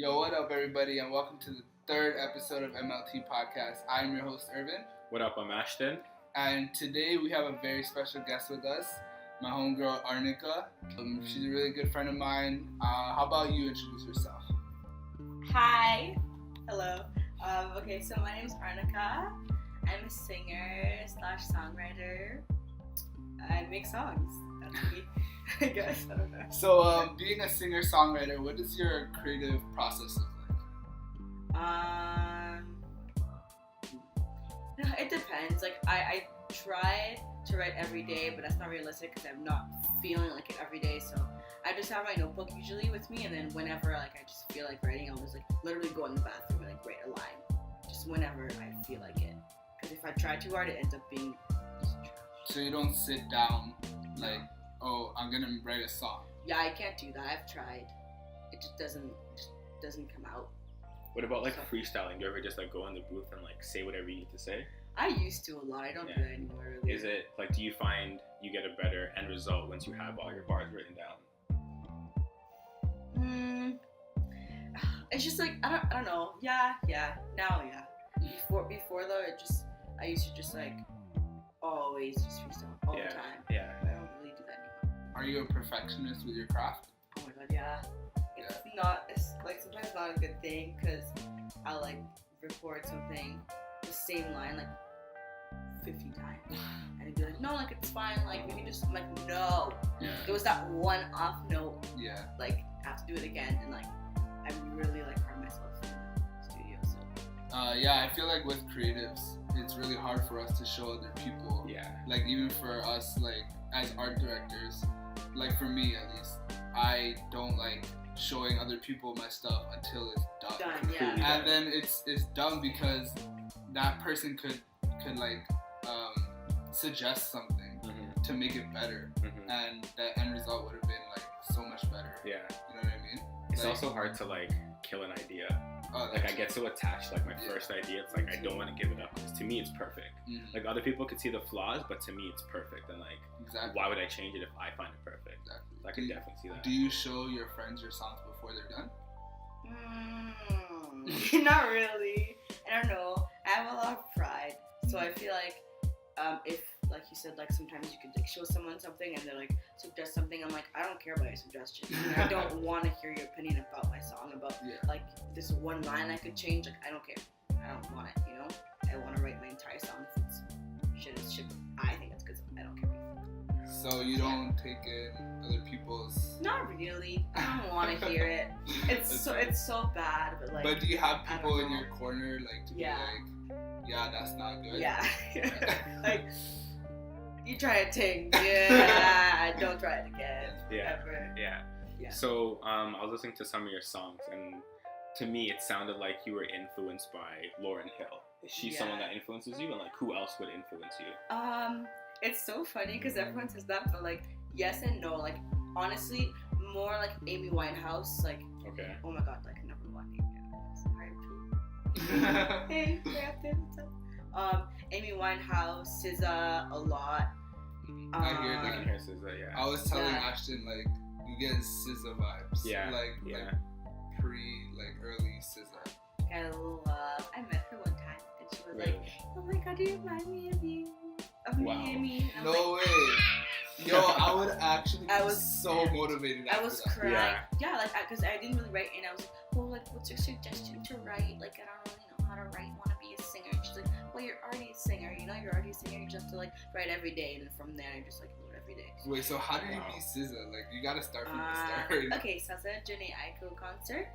Yo, what up, everybody, and welcome to the third episode of MLT Podcast. I'm your host, Irvine. What up, I'm Ashton. And today we have a very special guest with us, my homegirl, Arnica. She's a really good friend of mine. How about you introduce yourself? Hi. Hello. Okay, so my name is Arnica. I'm a singer / songwriter. I make songs. That's me, I guess. I don't know. So, being a singer-songwriter, what does your creative process look like? It depends. Like, I try to write every day, but that's not realistic because I'm not feeling like it every day. So I just have my notebook usually with me, and then whenever I just feel like writing, I'll just literally go in the bathroom and write a line, just whenever I feel like it. Because if I try too hard, it ends up being just trash. So you don't sit down oh, I'm gonna write a song. Yeah, I can't do that. I've tried. It just doesn't come out. What about freestyling? Do you ever just go in the booth and say whatever you need to say? I used to a lot. I don't do that anymore really. Is it do you find you get a better end result once you have all your bars written down? It's just I don't know. Yeah. Now, yeah. Before though, I used to just always just freestyle all the time. Yeah. I don't really do that anymore. Are you a perfectionist with your craft? Oh my god, yeah. It's sometimes not a good thing because I'll record something, the same line 50 times. And I'd be like, no, it's fine, we can just, no. Yeah. It was that one off note. Yeah. I have to do it again, and I really hurt myself in the studio, so. Yeah, I feel with creatives, it's really hard for us to show other people. Yeah. Even for us, as art directors, for me at least, I don't like showing other people my stuff until it's done. Yeah. And then it's done because that person could suggest something to make it better, and the end result would have been so much better. Yeah. You know what I mean? It's also hard to kill an idea. I get so attached my first idea. It's I don't want to give it up because to me it's perfect. Other people could see the flaws, but to me it's perfect. And exactly. Why would I change it if I find it perfect? Exactly. I can definitely see that. Do you show your friends your songs before they're done? Not really. I don't know. I have a lot of pride, so I feel if you said sometimes you could show someone something and they suggest something, I'm I don't care about your suggestion. I don't want to hear your opinion about my song, about this one line I could change. I don't care. I don't want it. I want to write my entire song. If it's shit, it's shit. I think it's good. So I don't care. So you don't take in other people's. Not really. I don't want to hear it. It's so bad, but But do you have people in your corner to be yeah, that's not good. Yeah. You try a thing, yeah, don't try it again. Yeah. Ever. Yeah. So I was listening to some of your songs, and to me it sounded like you were influenced by Lauryn Hill. Is she someone that influences you, and who else would influence you? It's so funny because everyone says that, but yes and no. Honestly, more Amy Winehouse. Okay. Oh my god, number one Amy Winehouse. Hey, what's up? Amy Winehouse, SZA, a lot. I hear that. I can hear SZA, yeah. I was telling Ashton, you get SZA vibes. Yeah. Early SZA. I met her one time, and she was oh my god, you remind me of you. Of wow. me. No way. Yo, I would actually be so motivated. I was that. crying. Yeah, because I didn't really write, and I was what's your suggestion to write? I don't really know how to write. Want to be a singer? And she's well, you're already a singer. You're already a singer. You just have to write every day, and then from there, I just wrote every day. Wait, so how did you meet SZA? You gotta start from the start. Okay, so I was at a Janae Aiko concert.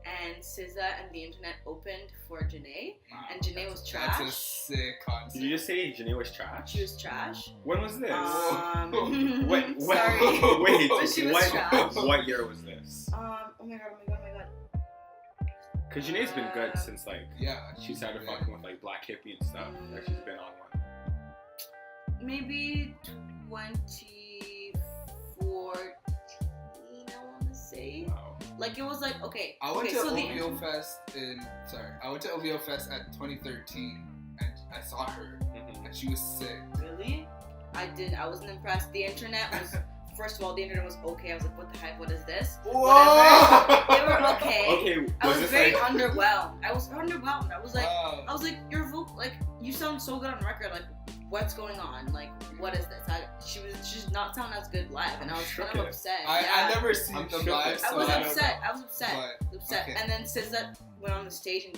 And SZA and the internet opened for Janae, and Janae was trash. That's a sick concert. Did you just say Janae was trash? She was trash. When was this? Wait, sorry. Wait, so she was trash. What year was this? Oh my god. Cause Janae's been good since she started fucking with Black Hippie and stuff. She's been on one. Maybe 2014, I want to say. Wow. It was okay. I went to OVO Fest I went to OVO Fest at 2013 and I saw her and she was sick. Really? I wasn't impressed. The internet was First of all, the internet was okay. I was like, what the heck? What is this? Whoa! Whatever. They were okay. Okay, Okay, I was very like... underwhelmed. I was like, your vocal, like, you sound so good on record. Like, what's going on? Like, what is this? She did not sound as good live, and I was kind of upset. I never seen them live, so I was upset. Okay. And then SZA went on the stage and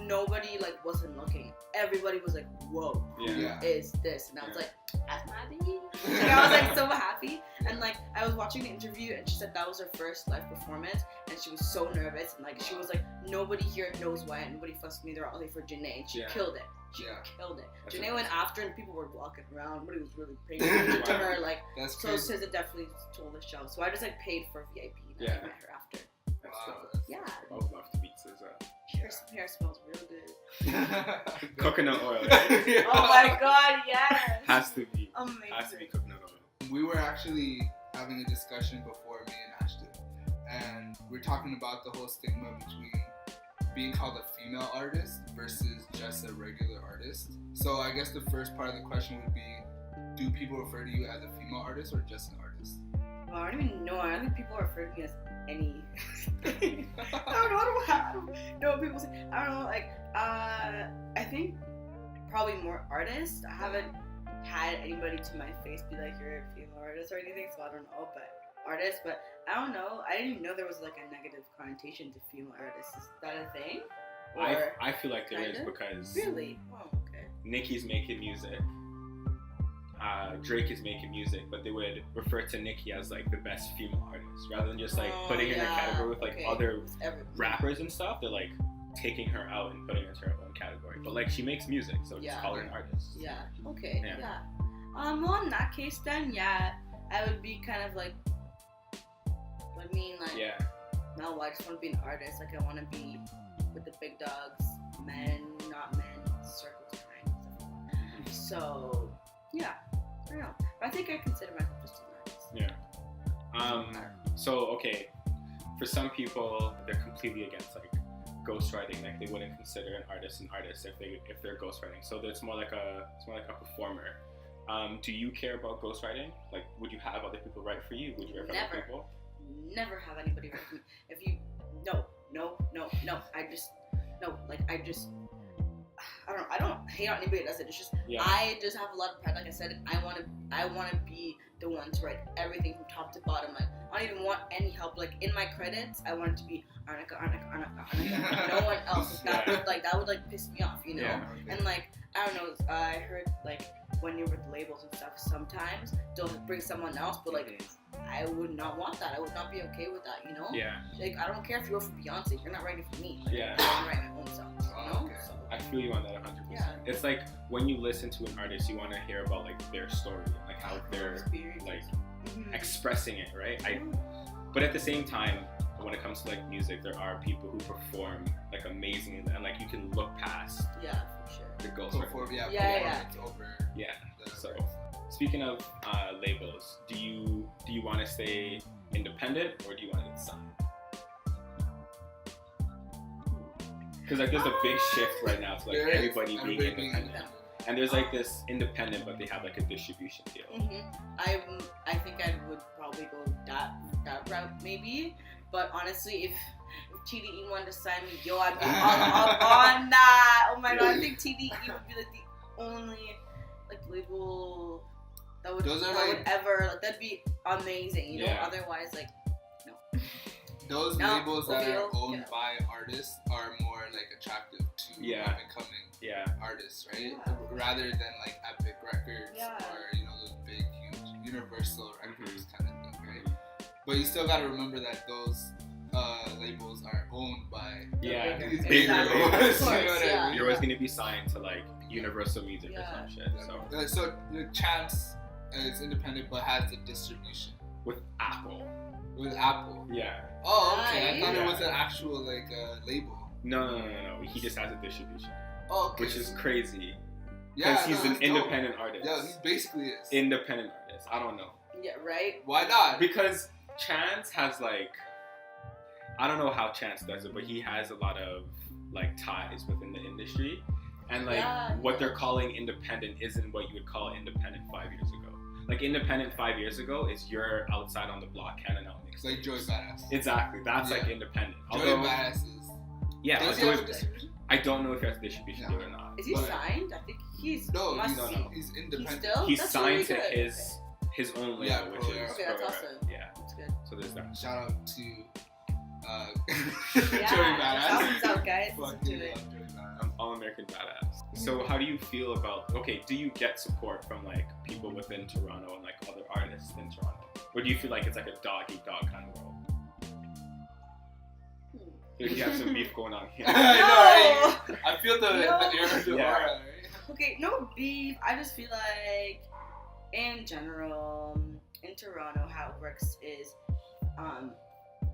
nobody like wasn't looking. Everybody was like, "Whoa, who is this?" And I was like, "That's my baby." Like, I was like so happy. And like I was watching the interview, and she said that was her first live performance, and she was so nervous. And like she was like, "Nobody here knows why. Nobody fussed me. They're all there for Janae." And she killed it. She killed it. That's Janae went after, and people were walking around. Nobody was really paying attention to her. Like, that's so crazy. SZA definitely stole the show. So I just like paid for VIP. And I met her after. Yeah. I would love to meet SZA. Her hair smells real good. Coconut oil. Oh my god, yes. Has to be. Amazing. Has to be coconut oil. We were actually having a discussion before, me and Ashton, and we're talking about the whole stigma between being called a female artist versus just a regular artist. So I guess the first part of the question would be, do people refer to you as a female artist or just an artist? Well, I don't even know. I don't think people refer to me as any. I don't know what people say. I don't know. Like, I think probably more artist. I haven't had anybody to my face be like, "You're a female artist" or anything, so I don't know. But artist, but I don't know. I didn't even know there was like a negative connotation to female artists. Is that a thing? I feel like there is because really. Oh, okay. Nicki's making music. Drake is making music, but they would refer to Nicki as like the best female artist rather than just like putting her in a category with like other rappers and stuff. They're like taking her out and putting her into her own category. But like she makes music, so just call her an artist. Yeah. Okay. Yeah. Well, in that case, then I would be kind of like. I mean, like. Yeah. No, I just want to be an artist. Like I want to be with the big dogs, men, not men, circles behind. So. Yeah, I don't know. But I think I consider myself just an artist. Yeah. So, okay, for some people, they're completely against, like, ghostwriting. Like, they wouldn't consider an artist if they're ghostwriting. So it's more like a performer. Do you care about ghostwriting? Like, would you have other people write for you? Would you write for other people? Never have anybody write for me. If you, no. I don't hate on anybody that does it. It's just I just have a lot of pride. Like I said, I want to be the one to write everything from top to bottom. Like I don't even want any help. Like in my credits, I want it to be Arnica. No one else. That would piss me off, you know. Yeah, okay. And like I don't know. I heard like when you're with labels and stuff, sometimes they'll bring someone else, but like I would not want that. I would not be okay with that, you know. Yeah. Like I don't care if you're for Beyonce. You're not writing for me. Like, yeah. I want to write my own songs, you know. Okay. So. I feel you on that 100%. Yeah. It's like when you listen to an artist, you want to hear about like their story, like how they're like expressing it, right? But at the same time, when it comes to like music, there are people who perform like amazing and like you can look past. Yeah, for sure. The ghost. It's over. Yeah. So speaking of labels, do you want to stay independent or do you want to get signed? Because like there's a big shift right now to like everybody being independent. And there's like this independent, but they have like a distribution deal. I think I would probably go that route maybe. But honestly, if TDE wanted to sign me, I'd be on that. Oh my god, I think TDE would be like the only like label that would ever like that'd be amazing. You know, otherwise like no. Those labels that are owned by artists are more like attractive to up and coming artists, right? Yeah. Rather than like Epic Records or those big, huge Universal Records kind of thing, right? But you still gotta remember that those labels are owned by these bigger labels. You're always gonna be signed to like Universal Music or some shit. So the Chance is independent but has the distribution with Apple. With Apple. Yeah. Oh, okay. I thought it was an actual like label. No. He just has a distribution. Oh, okay. Which is crazy. Yeah. Because he's an independent artist. Yeah, he basically is. Independent artist. I don't know. Yeah, right? Why not? Because Chance has like, I don't know how Chance does it, but he has a lot of like ties within the industry. And like what they're calling independent isn't what you would call independent 5 years ago. Like independent 5 years ago is you're outside on the block handing out mixtapes. Like Joey Badass. Exactly. That's like independent. Joey Badass is. Yeah. Does he have a distribution? I don't know if he has a distribution deal or not. Is he signed? I think he's. No, he's independent. He's signed to his own label, which is okay. That's awesome. Yeah, that's good. So there's that. Shout out to Joey Badass. What's up, guys? I'm All-American Badass. So how do you feel about? Okay, do you get support from like people within Toronto and like other artists in Toronto, or do you feel like it's like a dog-eat-dog kind of world? You have some beef going on here. I feel the aura, right? Okay, no beef. I just feel like, in general, in Toronto, how it works is,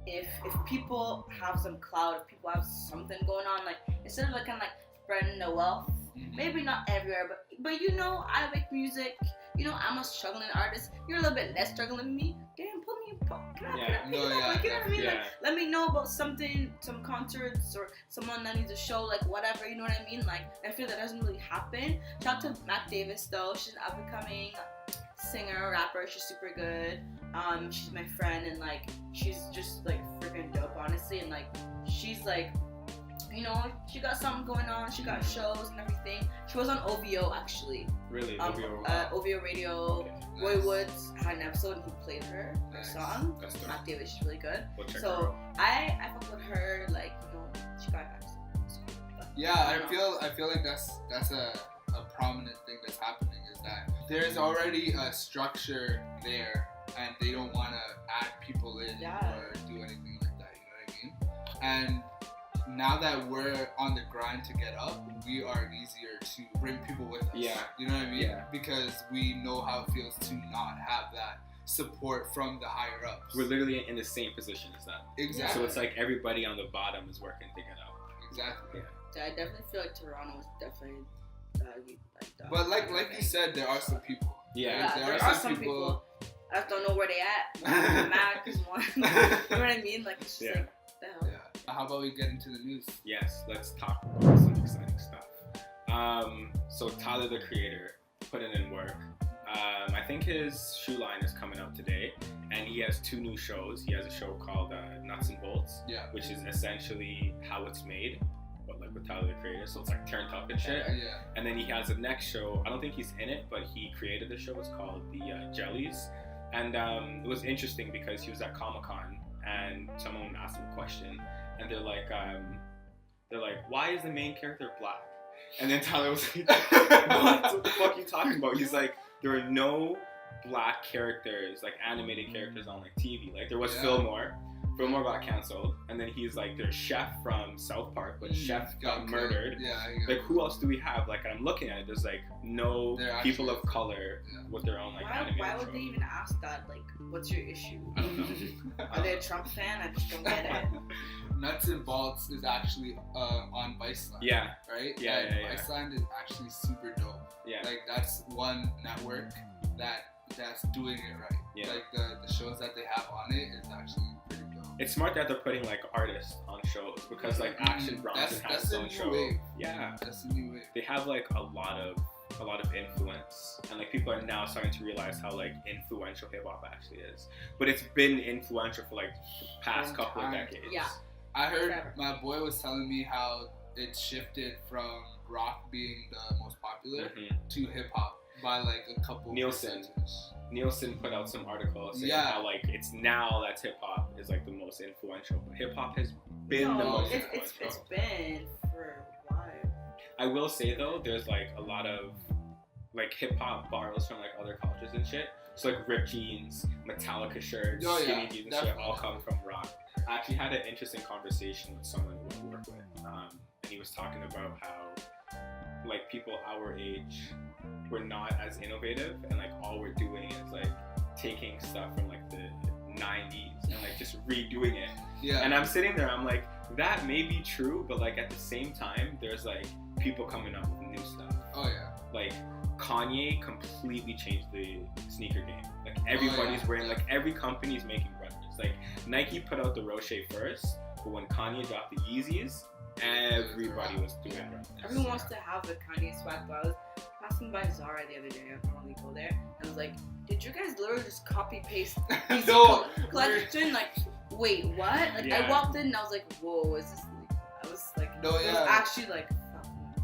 if people have some clout, if people have something going on, like instead of like kind of like spreading the wealth, maybe not everywhere, but you know, I make music. You know, I'm a struggling artist. You're a little bit less struggling than me. Damn, put me in pop. You know what I mean? Like, let me know about something, some concerts or someone that needs a show, like whatever. You know what I mean? Like, I feel that doesn't really happen. Shout out to Matt Davis though. She's an up-and-coming singer, rapper. She's super good. She's my friend and like she's just like freaking dope, honestly. And like she's like, you know, she got something going on. She got shows and everything. She was on OVO actually. Really? OVO Radio. Okay. Roy Woods had an episode and he played her song. Matt Davis, she's really good. So I fuck with her. Like, you know, she got back. Yeah, I feel like that's a prominent thing that's happening is that there's already a structure there and they don't want to add people in or do anything like that. You know what I mean? And now that we're on the grind to get up, we are easier to bring people with us. Yeah. You know what I mean? Yeah. Because we know how it feels to not have that support from the higher ups. We're literally in the same position as them. Exactly. So it's like everybody on the bottom is working to get out. Exactly. Yeah. I definitely feel like Toronto is definitely but like you said, there are some people. Yeah. There are some people. I just don't know where they at. I'm mad because one. You know what I mean? Like it's just like the hell. Yeah. How about we get into the news? Yes, let's talk about some exciting stuff. So Tyler, the Creator, put in work. I think his shoe line is coming out today, and he has 2 new shows. He has a show called Nuts and Bolts, which is essentially how it's made, but like with Tyler, the Creator. So it's like turned up and shit. Yeah. And then he has the next show. I don't think he's in it, but he created the show. It's called the Jellies, and it was interesting because he was at Comic-Con, and someone asked him a question. And they're like, why is the main character black? And then Tyler was like, what the fuck are you talking about? He's like, there are no black characters, like animated characters on like TV. Like there was Fillmore. Fillmore got canceled. And then he's like, there's Chef from South Park, but Chef got murdered. Like who else do we have? Like I'm looking at it, there's like no people of color with their own like animated Why would they even ask that? Like, what's your issue? I don't know. Are they a Trump fan? I just don't get it. Nuts and Bolts is actually on Viceland. Yeah. Right? Yeah. Viceland is actually super dope. Yeah. Like that's one network that's doing it right. Yeah. Like the shows that they have on it is actually pretty dope. It's smart that they're putting like artists on shows because like Action Bronson has his own show. Wave. Yeah. That's the new wave. They have like a lot of influence, and like people are now starting to realize how like influential hip hop actually is. But it's been influential for like the past couple of decades. Yeah. I heard my boy was telling me how it shifted from rock being the most popular to hip hop by like a couple Nielsen put out some articles saying how like it's now that hip hop is like the most influential, but hip hop has been the most influential. It's been for a while. I will say though, there's like a lot of like hip hop borrows from like other cultures and shit. So like ripped jeans, Metallica shirts, skinny jeans and shit all come from rock. I actually had an interesting conversation with someone who I work with, and he was talking about how like people our age were not as innovative, and like all we're doing is like taking stuff from like the 90s and like just redoing it. Yeah. And I'm sitting there, I'm like, that may be true, but like at the same time, there's like people coming up with new stuff. Oh yeah. Like Kanye completely changed the sneaker game. Like everybody's wearing, like every company's making runners. Like Nike put out the Roche first, but when Kanye dropped the Yeezys, Everybody was doing it. Everyone wants to have the Kanye swag, but I was passing by Zara the other day. I don't really go there. And I was like, did you guys literally just copy paste No. collection? Like, wait, what? Like, I walked in and I was like, whoa, is this like, I was like, no, it was actually like,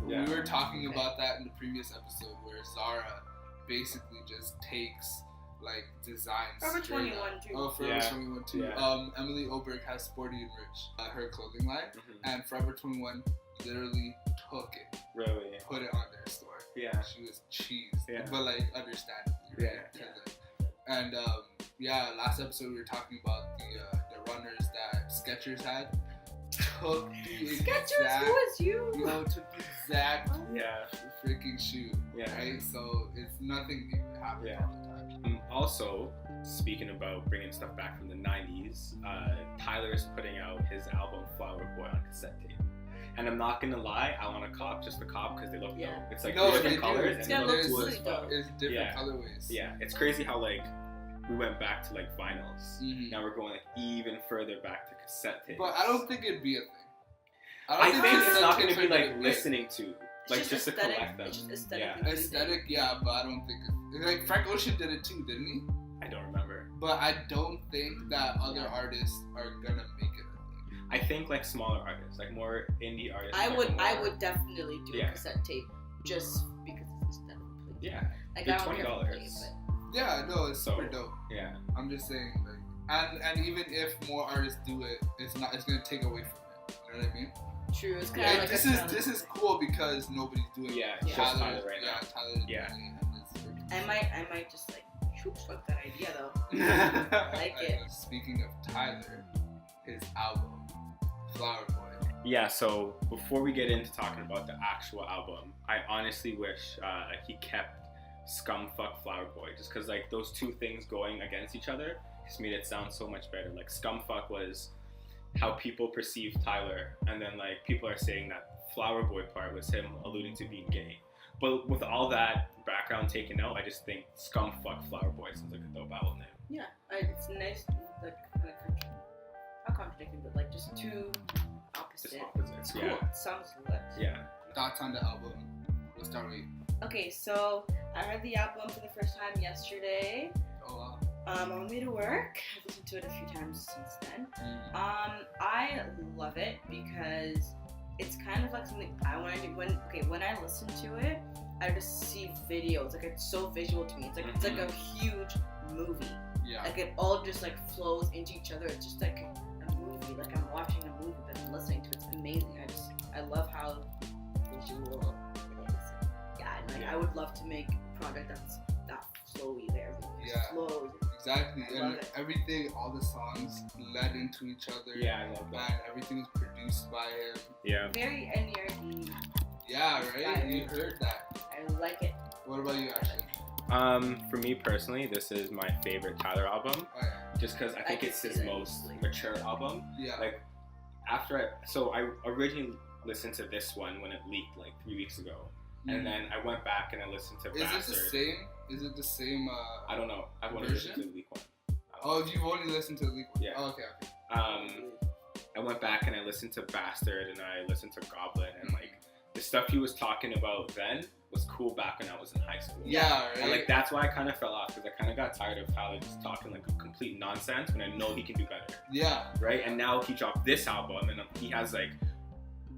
we were talking about that in the previous episode where Zara basically just takes like designs. Forever 21 too. Oh, Forever 21 too. Yeah. Emily Oberg has Sporty and Rich, her clothing line, and Forever 21 literally took it, really put it on their store. Yeah, she was cheesed, but like understandably, right? And last episode we were talking about the runners that Skechers had. Took the Skechers, who is you? Took the exact freaking shoe. Yeah. Right? So it's nothing new happening all the time. Also, speaking about bringing stuff back from the 90s, Tyler is putting out his album Flower Boy on cassette tape. And I'm not gonna lie, I want to cop just the cop because they look dope. It's like different colors and it looks cool as fuck. It's different colorways. Yeah, it's crazy how like we went back to like vinyls. Now we're going like even further back to cassette tapes. But I don't think it'd be a thing. I think it's not gonna be like listening to, like just to collect them. It's just aesthetic. Yeah. Aesthetic, yeah, but I don't think like Frank Ocean did it too, didn't he? I don't remember. But I don't think that other artists are gonna make it. I think like smaller artists, like more indie artists. I would definitely do a cassette tape just because it's aesthetically. Yeah. Like I don't $20. Yeah, no, it's super dope. Yeah. I'm just saying, like, and even if more artists do it, it's gonna take away from it. You know what I mean? True. It's kind of like this is cool because nobody's doing it. Yeah. Tyler right now. Tyler. Yeah. I might just like fuck that idea though. I like it. Speaking of Tyler, his album. Flower Boy. Yeah, so before we get into talking about the actual album, I honestly wish he kept Scumfuck Flower Boy, just because like those two things going against each other just made it sound so much better. Like Scumfuck was how people perceive Tyler, and then like people are saying that Flower Boy part was him alluding to being gay. But with all that background taken out, I just think Scumfuck Flower Boy sounds like a dope album name. Yeah, it's nice, like kind of not contradicting, but like just two opposites. It's cool. It sounds lit. Yeah. Thoughts on the album? We'll start with you. Okay, so I heard the album for the first time yesterday. Oh wow. On my way to work. I've listened to it a few times since then. I love it because it's kind of like something I want to do. When I listen to it, I just see videos. Like it's so visual to me. It's like a huge movie. Yeah. Like it all just like flows into each other. It's just like a movie. Like I'm watching a movie, but I'm listening to it. It's amazing. I love how visual it is. Yeah, and like I would love to make a project that's that flowy there. Just flows. Exactly. And everything, all the songs led into each other. Yeah, I love that. And everything was produced by him. Yeah. Very NERD. Yeah, right? You heard that. I like it. What about you, Ashton? For me personally, this is my favorite Tyler album. Oh, yeah. Just because I think it's his most mature album. Yeah. Like, I originally listened to this one when it leaked like 3 weeks ago. And then I went back and I listened to Bastard. Is it the same I don't know. I've only listened to the leak one. Oh, you've only listened to the leak one? Yeah. Oh, okay. I went back and I listened to Bastard and I listened to Goblin and like the stuff he was talking about then was cool back when I was in high school. Yeah, right. And like that's why I kind of fell off because I kind of got tired of Tyler just talking like complete nonsense when I know he can do better. Yeah. Right? And now he dropped this album and he has like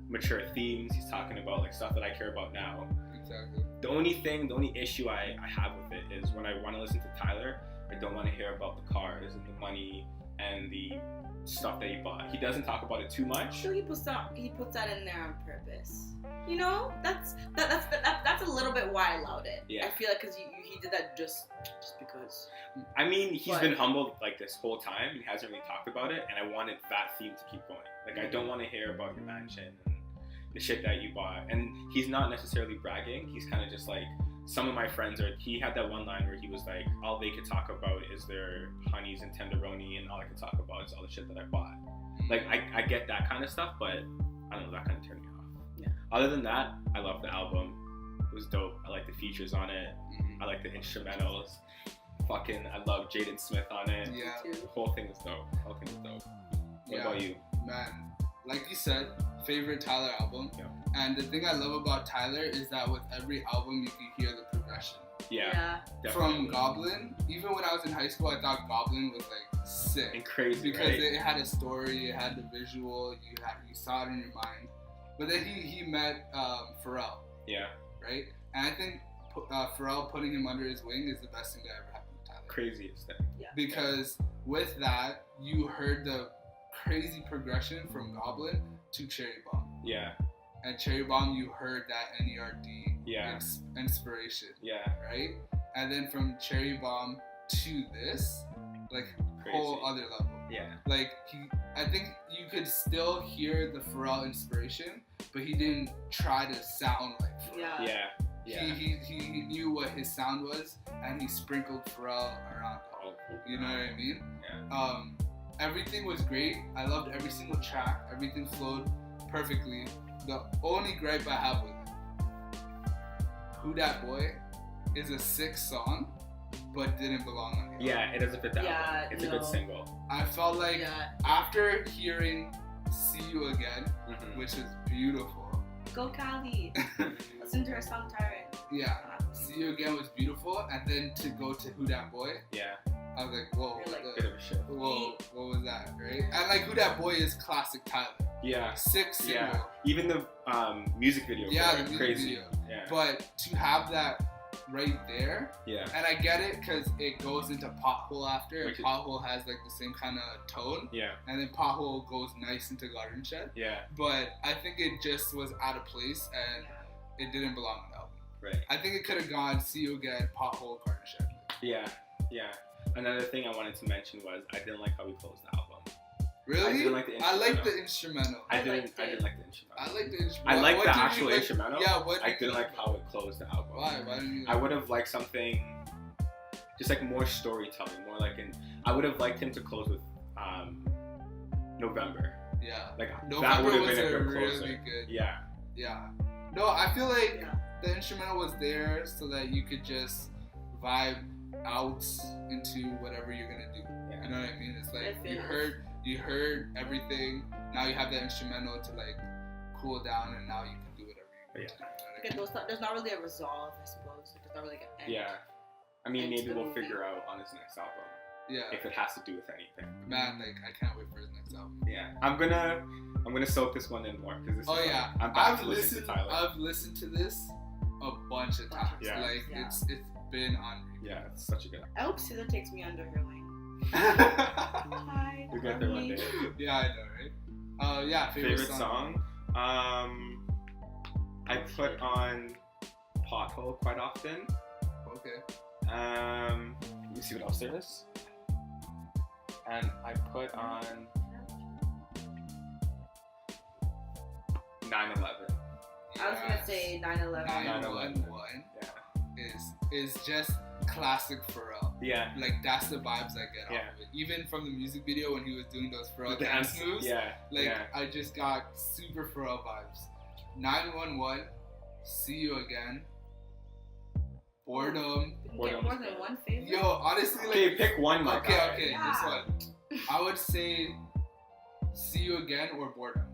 mature themes. He's talking about like stuff that I care about now. Exactly. The only issue I have with it is when I want to listen to Tyler, I don't want to hear about the cars and the money and the stuff that he bought. He doesn't talk about it too much. So he puts that in there on purpose. You know, that's a little bit why I allowed it. Yeah. I feel like because he did that just because. I mean, he's been humbled like this whole time. He hasn't really talked about it, and I wanted that theme to keep going. Like, I don't want to hear about your mansion and the shit that you bought. And he's not necessarily bragging. He's kind of just like, some of my friends he had that one line where he was like, all they could talk about is their honeys and tenderoni, and all I could talk about is all the shit that I bought. Like, I get that kind of stuff, but I don't know, that kind of turned me off. Yeah. Other than that, I love the album. It was dope. I like the features on it. I like the instrumentals. I love Jaden Smith on it. Yeah. The whole thing is dope. What about you? Man, like you said, favorite Tyler album. Yeah. And the thing I love about Tyler is that with every album, you can hear the progression. Yeah. From Goblin, even when I was in high school, I thought Goblin was like sick and crazy because it had a story, it had the visual, you saw it in your mind. But then he met Pharrell. Yeah. Right? And I think Pharrell putting him under his wing is the best thing that ever happened to Tyler. Craziest thing. Yeah. Because with that, you heard the crazy progression from Goblin to Cherry Bomb. Yeah. At Cherry Bomb, you heard that NERD inspiration. Yeah. Right? And then from Cherry Bomb to this, like, crazy. Whole other level. Yeah. Like, I think you could still hear the Pharrell inspiration, but he didn't try to sound like Pharrell. Yeah. He knew what his sound was, and he sprinkled Pharrell around. You know what I mean? Yeah. Everything was great. I loved every single track. Everything flowed perfectly. The only gripe I have with it, Who Dat Boy, is a sick song, but didn't belong on the album. Yeah, it doesn't fit the album. It's a good single. I felt like after hearing See You Again, which is beautiful. Go Cali. Listen to her song Tyrant. Yeah. See You Again was beautiful, and then to go to Who Dat Boy. Yeah. I was like, whoa. Bit of a shit. Whoa, what was that, right? And like Who Dat Boy is classic Tyler. Yeah. Sick single. Yeah. Even the music video. Yeah, the music crazy. video. Yeah. But to have that right there. Yeah. And I get it because it goes into Pothole after. And Pothole has like the same kind of tone. Yeah. And then Pothole goes nice into Garden Shed. Yeah. But I think it just was out of place and it didn't belong on the album. Right. I think it could have gone See You Again, Pothole, Garden Shed. Yeah. Yeah. Another thing I wanted to mention was I didn't like how we closed the album. Really? I didn't like the instrumental. I like the instrumental. I didn't like the instrumental. I like the instrumental. I like the actual instrumental. Yeah, I didn't like how it closed the album. Why? Why didn't you? I would have liked something, just like more storytelling, more like I would have liked him to close with November. Yeah. Like November that would have was been a good really closer. good. Yeah. Yeah. No, I feel like the instrumental was there so that you could just vibe out into whatever you're gonna do. Yeah. You know what I mean? It's like you heard everything. Now you have the instrumental to like cool down, and now you can do whatever you want to do. You know what There's not really a resolve, I suppose. There's not really like an end. Yeah. I mean, maybe we'll figure out on his next album. Yeah. If it has to do with anything. Man, like I can't wait for his next album. Yeah. I'm gonna soak this one in more because this. Oh yeah. I've listened to Tyler. I've listened to this a bunch of times. Yeah. Like it's been on repeat. Yeah, it's such a good. I hope SZA takes me under her wing. Hi. We'll get there one day. Yeah, I know, right? Yeah, favorite song. I put on Pothole quite often. Okay. Let me see what else there is. And I put on 9/11. I was gonna say 9/11. 9/11 is just classic Pharrell. Yeah. Like that's the vibes I get off of it. Even from the music video when he was doing those Pharrell dance moves. Yeah. Like I just got super Pharrell vibes. 911, See You Again, Boredom. Get more than one favorite. Yo, honestly, like okay, pick one. Okay, this one. I would say See You Again or Boredom.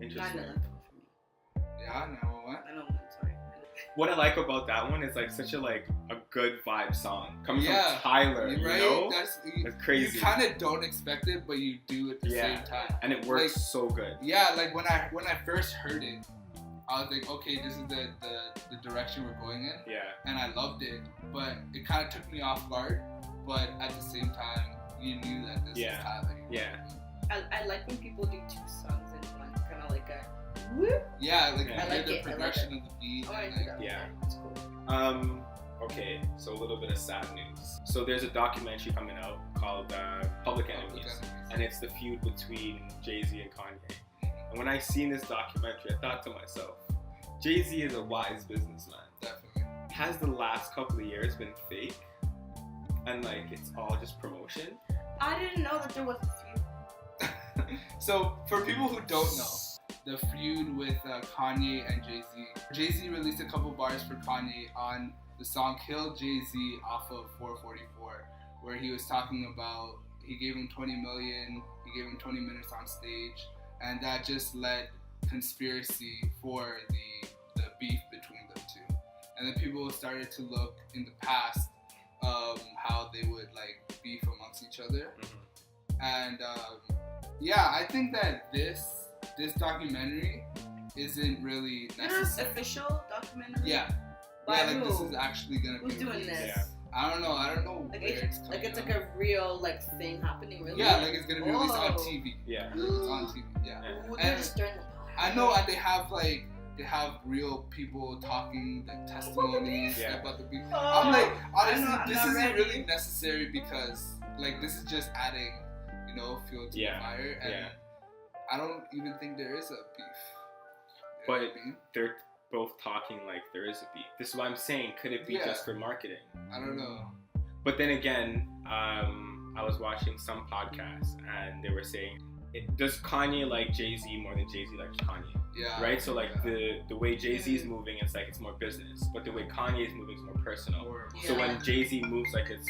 Interesting. 9/11 for me. Yeah, 911. 9/11, sorry. What I like about that one is like such a good vibe song coming from Tyler, right? You know? That's crazy. You kind of don't expect it, but you do at the same time, and it works so good. Yeah, like when I first heard it, I was like, okay, this is the direction we're going in. Yeah. And I loved it, but it kind of took me off guard. But at the same time, you knew that this is Tyler. Yeah. I like when people do two songs in one, kind of like a whoop. Yeah, like I like the it. progression of the beat. It's cool. Okay, so a little bit of sad news. So there's a documentary coming out called Public Enemies, and it's the feud between Jay-Z and Kanye. And when I seen this documentary, I thought to myself, Jay-Z is a wise businessman. Definitely. Has the last couple of years been fake? And it's all just promotion? I didn't know that there was a feud. So for people who don't know, the feud with Kanye and Jay-Z. Jay-Z released a couple bars for Kanye on the song Kill Jay-Z off of 444, where he was talking about he gave him $20 million, he gave him 20 minutes on stage, and that just let conspiracy for the beef between them two. And then people started to look in the past how they would like beef amongst each other. And I think that this documentary isn't really necessary. Official documentary? Yeah. Like this is actually gonna be doing this? Yeah. I don't know like where it's coming it's like a real like thing happening, really? Yeah, like it's gonna be released on TV. Yeah. Like it's on TV, yeah. Ooh, they're just stirring the pot. I know, and they have real people talking, like testimonies about the beef. I'm like, honestly, this isn't really necessary because like this is just adding, fuel to the fire, and I don't even think there is a beef. But they're both talking like there is a beef. This is what I'm saying. Could it be just for marketing? I don't know. But then again, I was watching some podcasts and they were saying, does Kanye like Jay-Z more than Jay-Z likes Kanye? Yeah. Right? So like the way Jay-Z is moving, it's like it's more business. But the way Kanye is moving is more personal. So when Jay-Z moves like it's...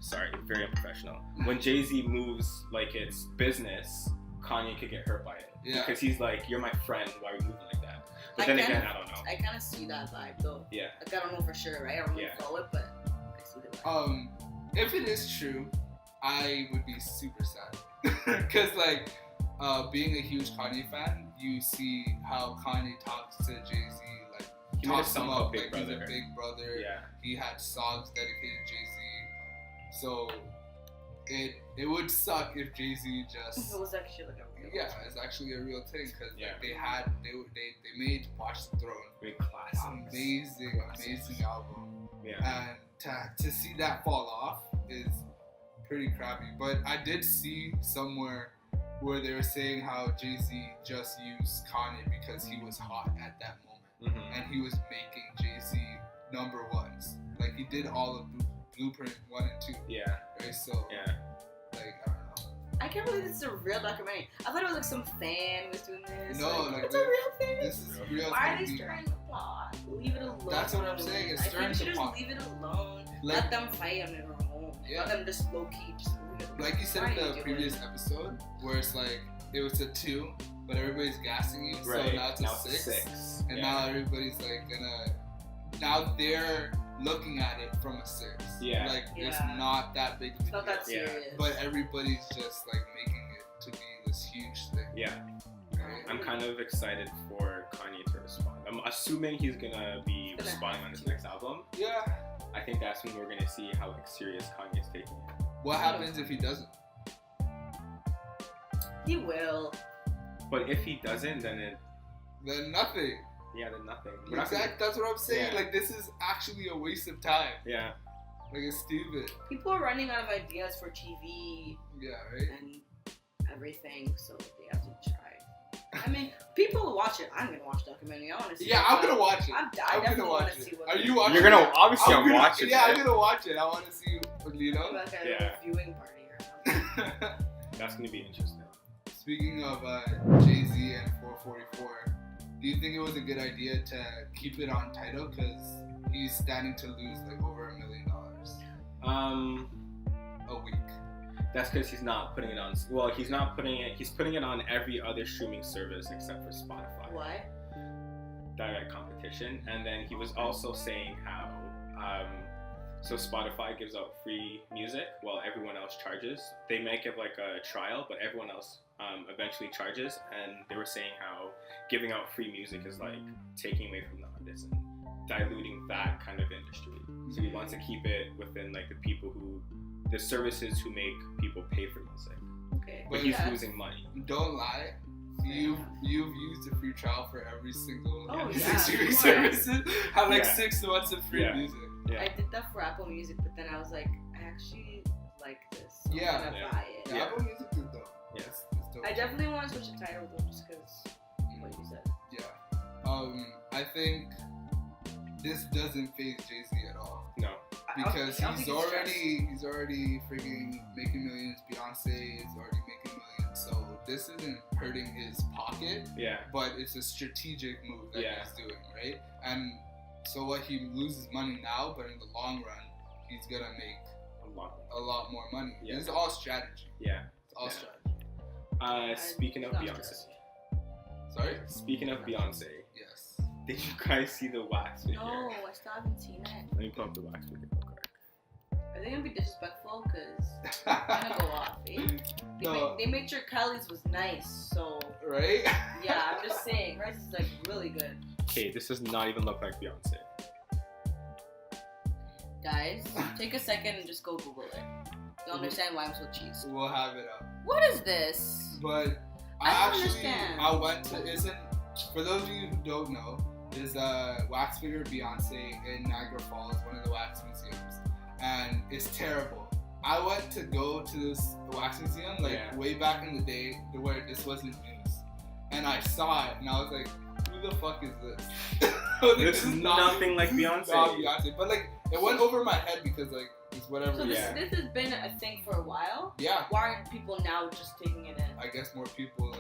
Sorry, very unprofessional. When Jay-Z moves like it's business, Kanye could get hurt by it. Yeah. Because he's like, you're my friend, why are we moving like that? But then again, I don't know. I kind of see that vibe though. Yeah. Like I don't know for sure, right? I don't really follow it, but I see the vibe. If it is true, I would be super sad. Because like, being a huge Kanye fan, you see how Kanye talks to Jay-Z, like he talks him up like he's a big brother. Yeah. He had songs dedicated to Jay-Z. So it would suck if Jay-Z just... It was actually like a real thing. Yeah, it's actually a real thing because like, they made Watch the Throne. Great classics. Amazing album. Yeah. And to see that fall off is pretty crappy. But I did see somewhere where they were saying how Jay-Z just used Kanye because he was hot at that moment. And he was making Jay-Z number ones. Like he did all of Blueprint 1 and 2. Yeah. Right? So, like, I don't know. I can't believe this is a real documentary. I thought it was like some fan was doing this. No, like it's a real thing. This is real. Why are they stirring the pot? Leave it alone. That's what I'm saying. It's stirring the pot. I think you should just leave it alone. Like, let them fight on their own. Let them just low key just leave it alone. Like you said in the previous episode, where it's like, it was a 2, but everybody's gassing you. Right. So now it's a 6. And now everybody's like gonna... Now they're looking at it from a 6. Yeah. Like it's not that big of a deal. It's not that serious. But everybody's just like making it to be this huge thing. Yeah. Right? I'm kind of excited for Kanye to respond. I'm assuming he's gonna be responding on his next album. Yeah. I think that's when we're gonna see how like serious Kanye's taking it. What happens if he doesn't? He will. But if he doesn't, then nothing. Yeah, then nothing. Exactly, that's what I'm saying. Yeah. Like, this is actually a waste of time. Yeah. Like, it's stupid. People are running out of ideas for TV. Yeah, right? And everything, so they have to try. I mean, people will watch it. I'm going to watch the documentary. I want to see it. I'm going to watch it. I'm definitely want to see what Are you watching it? You're going to, obviously, I'm watching it. Yeah, I'm going to watch it. I want to see, Like a viewing party or something. That's going to be interesting. Speaking of Jay-Z and 444, do you think it was a good idea to keep it on Tidal because he's standing to lose like over $1 million a week? That's because he's not putting it on. Well, he's not putting it. He's putting it on every other streaming service except for Spotify. Why? Direct competition. And then he was also saying how so Spotify gives out free music while everyone else charges. They might give like a trial, but everyone else eventually charges. And they were saying how giving out free music is like taking away from the artists and diluting that kind of industry. So he wants to keep it within like the services who make people pay for music. Okay. But he's losing money. Don't lie. You've used a free trial for every single streaming services. Have like 6 months of free music. Yeah. I did that for Apple Music, but then I was like, I actually like this. So I'm gonna buy it. Yeah, Apple Music is dope. Yes. It's dope. I definitely want to switch the title though, just because what you said. Yeah. I think this doesn't faze Jay-Z at all. No. Because he's already freaking making millions. Beyonce is already making millions. So this isn't hurting his pocket. Yeah. But it's a strategic move that he's doing, right? And so what, he loses money now, but in the long run, he's gonna make a lot more money. Yeah. This is all strategy. Yeah. It's all strategy. Speaking of Beyonce. Sorry? Speaking of Beyonce. Yes. Did you guys see the wax figure? No, I still haven't seen it. Let me pull up the wax figure real quick. Are they gonna be disrespectful? Cause I'm gonna go off. Eh? They made sure Kylie's was nice, so. Right? Yeah, I'm just saying, hers is like really good. Okay, this does not even look like Beyonce. Guys, take a second and just go Google it. You'll understand why I'm so cheesed. We'll have it up. What is this? But I don't understand. I went to, for those of you who don't know, there's a wax figure Beyonce in Niagara Falls, one of the wax museums. And it's terrible. I went to go to this wax museum way back in the day where this wasn't news. And I saw it and I was like, who the fuck is this? This is nothing like Beyonce. Not Beyonce. But it went over my head because it's whatever. So this has been a thing for a while? Yeah. Why aren't people now just taking it in? I guess more people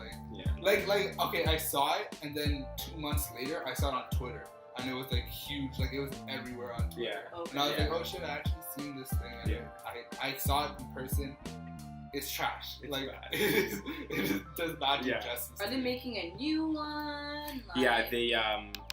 okay, I saw it and then 2 months later I saw it on Twitter. And it was huge, it was everywhere on Twitter. Yeah. Okay. And I was like, oh shit, I actually seen this thing. And I saw it in person. It's trash. It just does not do justice. Are they making a new one? Yeah, they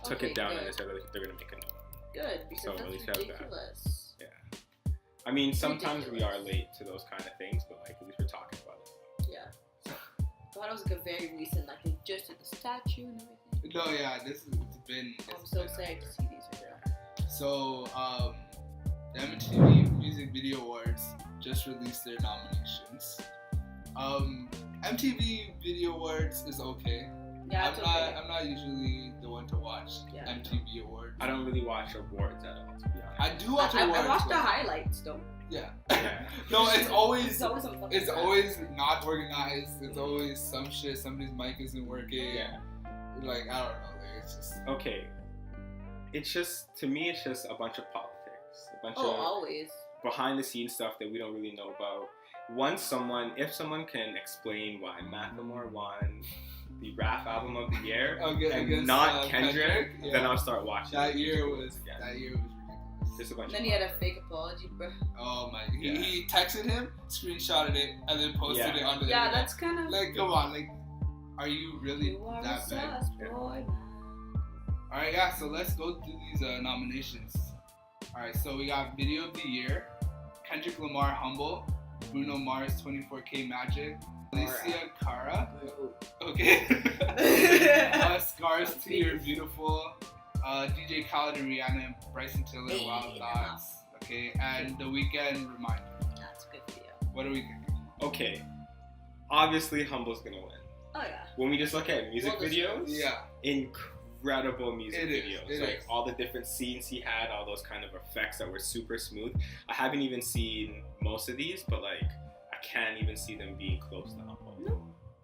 took it down and they said they're gonna make a new one. Good, because that's ridiculous. Yeah. I mean, sometimes we are late to those kind of things, but at least we're talking about it. Yeah. So. I thought it was a very recent, they just did the statue and everything. No, yeah, it's been. I'm so excited to see these right now. So, the MTV Music Video Awards just released their nominations. MTV Video Awards is okay. Yeah, I'm not usually the one to watch MTV Awards. I don't really watch awards at all, to be honest. I do watch awards. I watch the highlights though. Yeah. No, it's always not organized. It's always some shit. Somebody's mic isn't working. Yeah. I don't know. It's just okay. It's just, to me, it's just a bunch of politics, a bunch of always behind the scenes stuff that we don't really know about. If someone can explain why Macklemore won the rap album of the year and not Kendrick, then I'll start watching. That year was ridiculous. Just a bunch. And then he had a fake apology, bro. Oh my! He texted him, screenshotted it, and then posted it on the internet. Yeah, that's kind of come on, are you really that bad? Alright, so let's go through these nominations. Alright, so we got Video of the Year, Kendrick Lamar, Humble, Bruno Mars, 24K Magic, Alicia Cara, okay, Scars to You're Beautiful, DJ Khaled and Rihanna and Bryson Tiller, Wild Thoughts, okay, and The Weeknd, Reminder. That's a good video. What do we think? Okay, obviously Humble's gonna win. Oh yeah. When we just look at music videos, incredible music videos. It all the different scenes he had, all those kind of effects that were super smooth. I haven't even seen most of these, but I can't even see them being close to Humble. No.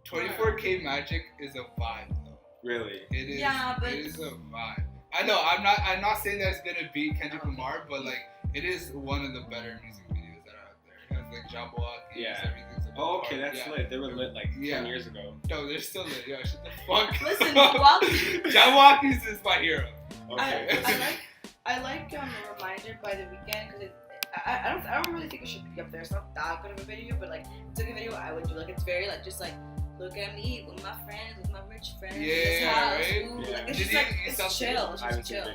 24K Magic is a vibe though. Really? It is. Yeah, but it is a vibe. I know. I'm not saying that it's gonna beat Kendrick Lamar, but it is one of the better music videos that are out there. It has Jabberwocky. Everything's okay, that's lit. They were lit 10 years ago. No, they're still lit. Yo, shut the fuck. Listen, Jabberwocky's is my hero. Okay. I like Reminder by The Weeknd because I don't really think it should be up there. It's not that good of a video, but it's a good video. I would do it's very just look at me with my friends, with my rich friends. Right. Ooh, it's just it's chill. It's just chill.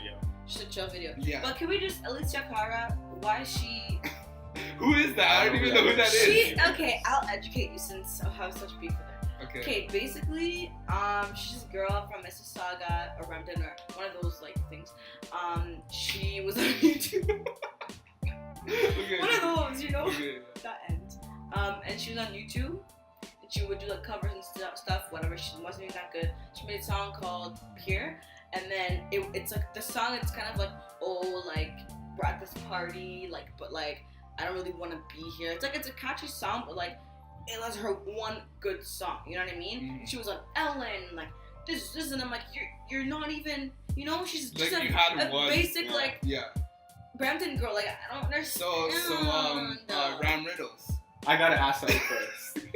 Just a chill video. Yeah. But can we just Alicia Cara? Why is she? Who is that? I don't even know who that is. Okay, I'll educate you since I have such beef with her. Okay, basically, she's a girl from Mississauga or Brampton or one of those things. She was on YouTube. One of those, that end. And she was on YouTube. And she would do covers and stuff, whatever. She wasn't even that good. She made a song called Pure, and then it's the song. It's kind of we're at this party, but I don't really want to be here. It's a catchy song, but it was her one good song. You know what I mean? Mm-hmm. She was on Ellen, this, and I'm you're not even, she's just a basic Brampton girl. I don't understand. So Ram Riddles. I gotta ask something first.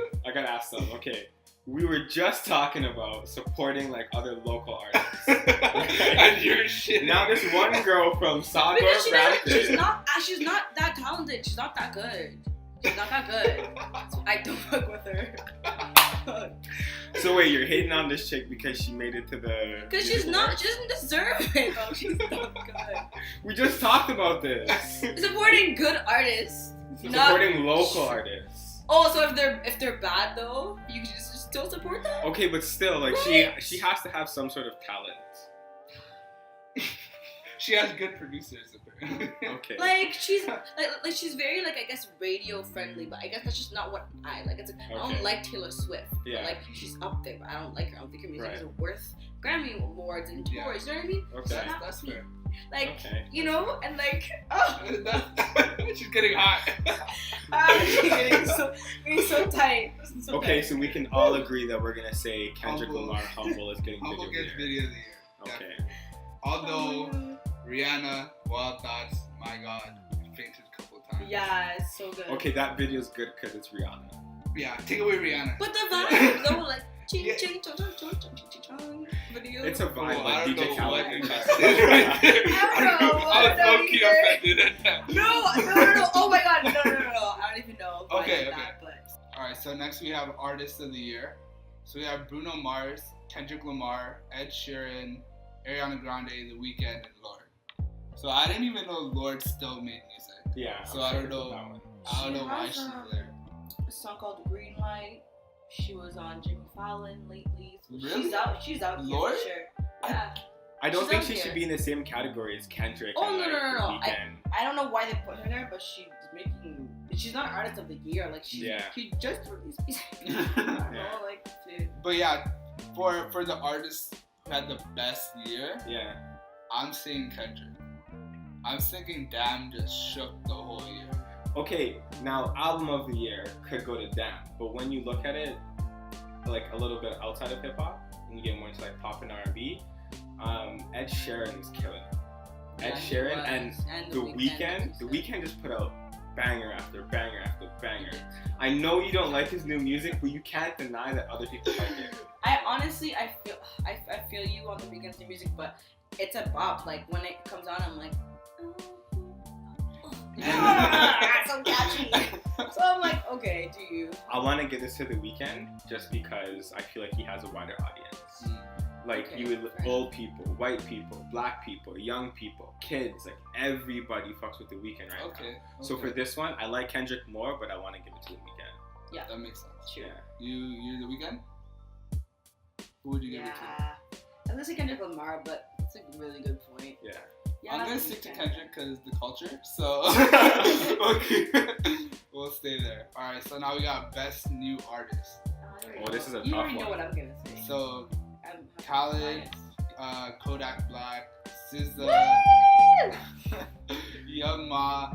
Okay. We were just talking about supporting other local artists. And you're shit. Now this one girl from Saga Brampton. She's not that talented. She's not that good. So I don't fuck with her. So wait, you're hating on this chick because she made it to the... Because she doesn't deserve it, though. She's not good. We just talked about this. Supporting good artists. Supporting local artists. Oh, so if they're bad though, you can just still support them? Okay, but still, like she has to have some sort of talent. She has good producers. Okay. Like she's very like I guess radio friendly, but I guess that's just not what I like. It's like, I don't like Taylor Swift. Yeah. But, like she's up there, but I don't like her. I don't think her music is worth Grammy awards and tours. You know what I mean? Okay. So that's fair. Like you know, and like she's getting hot. getting so tight. So okay, tight. so we can all agree that we're gonna say Kendrick Lamar Humble is getting Humble video gets of the video year. of the year. Okay. Definitely. Although Rihanna, Wild Thoughts, my God, fainted a couple of times. Yeah, it's so good. Okay, that video's good because it's Rihanna. Yeah, take away Rihanna. But the vibe though, like ching ching chong chong chong chong ching chong video. It's a vibe, I like don't DJ know Khaled. what you just did right there. I don't know. I was low-key offended at that. No. Oh my God, no. I don't even know. Okay. That, but... Alright, so next we have Artist of the Year. So we have Bruno Mars, Kendrick Lamar, Ed Sheeran, Ariana Grande, The Weeknd, and Lorde. So I didn't even know Lorde still made music. Yeah. So I don't know why she's there. A song called Green Light. She was on Jimmy Fallon lately. So really? She's out here Lorde? for sure. Yeah. I don't think she should be in the same category as Kendrick. Oh, and, no. The Weeknd. I don't know why they put her there, but she's not an artist of the year. Like she just released music. I don't know, like dude. But yeah, for the artists who had the best year, I'm saying Kendrick. I'm thinking Damn just shook the whole year. Okay, now album of the year could go to Damn, but when you look at it like a little bit outside of hip hop and you get more into like pop and R&B, Ed Sheeran is killing it. Ed Sheeran and The Weeknd. The Weeknd just put out banger after banger after banger. I know you don't like his new music, but you can't deny that other people like it. I honestly, I feel you on The Weeknd's new music, but it's a bop. Like when it comes on, I'm like, so catchy. So I'm like, okay, do you? I want to give this to The Weeknd just because I feel like he has a wider audience. Like you would old people, white people, black people, young people, kids, like everybody fucks with The Weeknd right now. So for this one, I like Kendrick more, but I want to give it to The Weeknd. Yeah, that makes sense. Yeah. You're The Weeknd? Who would you give it to? I'm gonna say Kendrick Lamar, but it's a really good point. Yeah. I'm gonna stick to Kendrick because the culture. So okay, we'll stay there. All right. So now we got best new artist. Oh, this is a tough one. You already know what I'm gonna say. So Khaled, Kodak Black, SZA, Young Ma,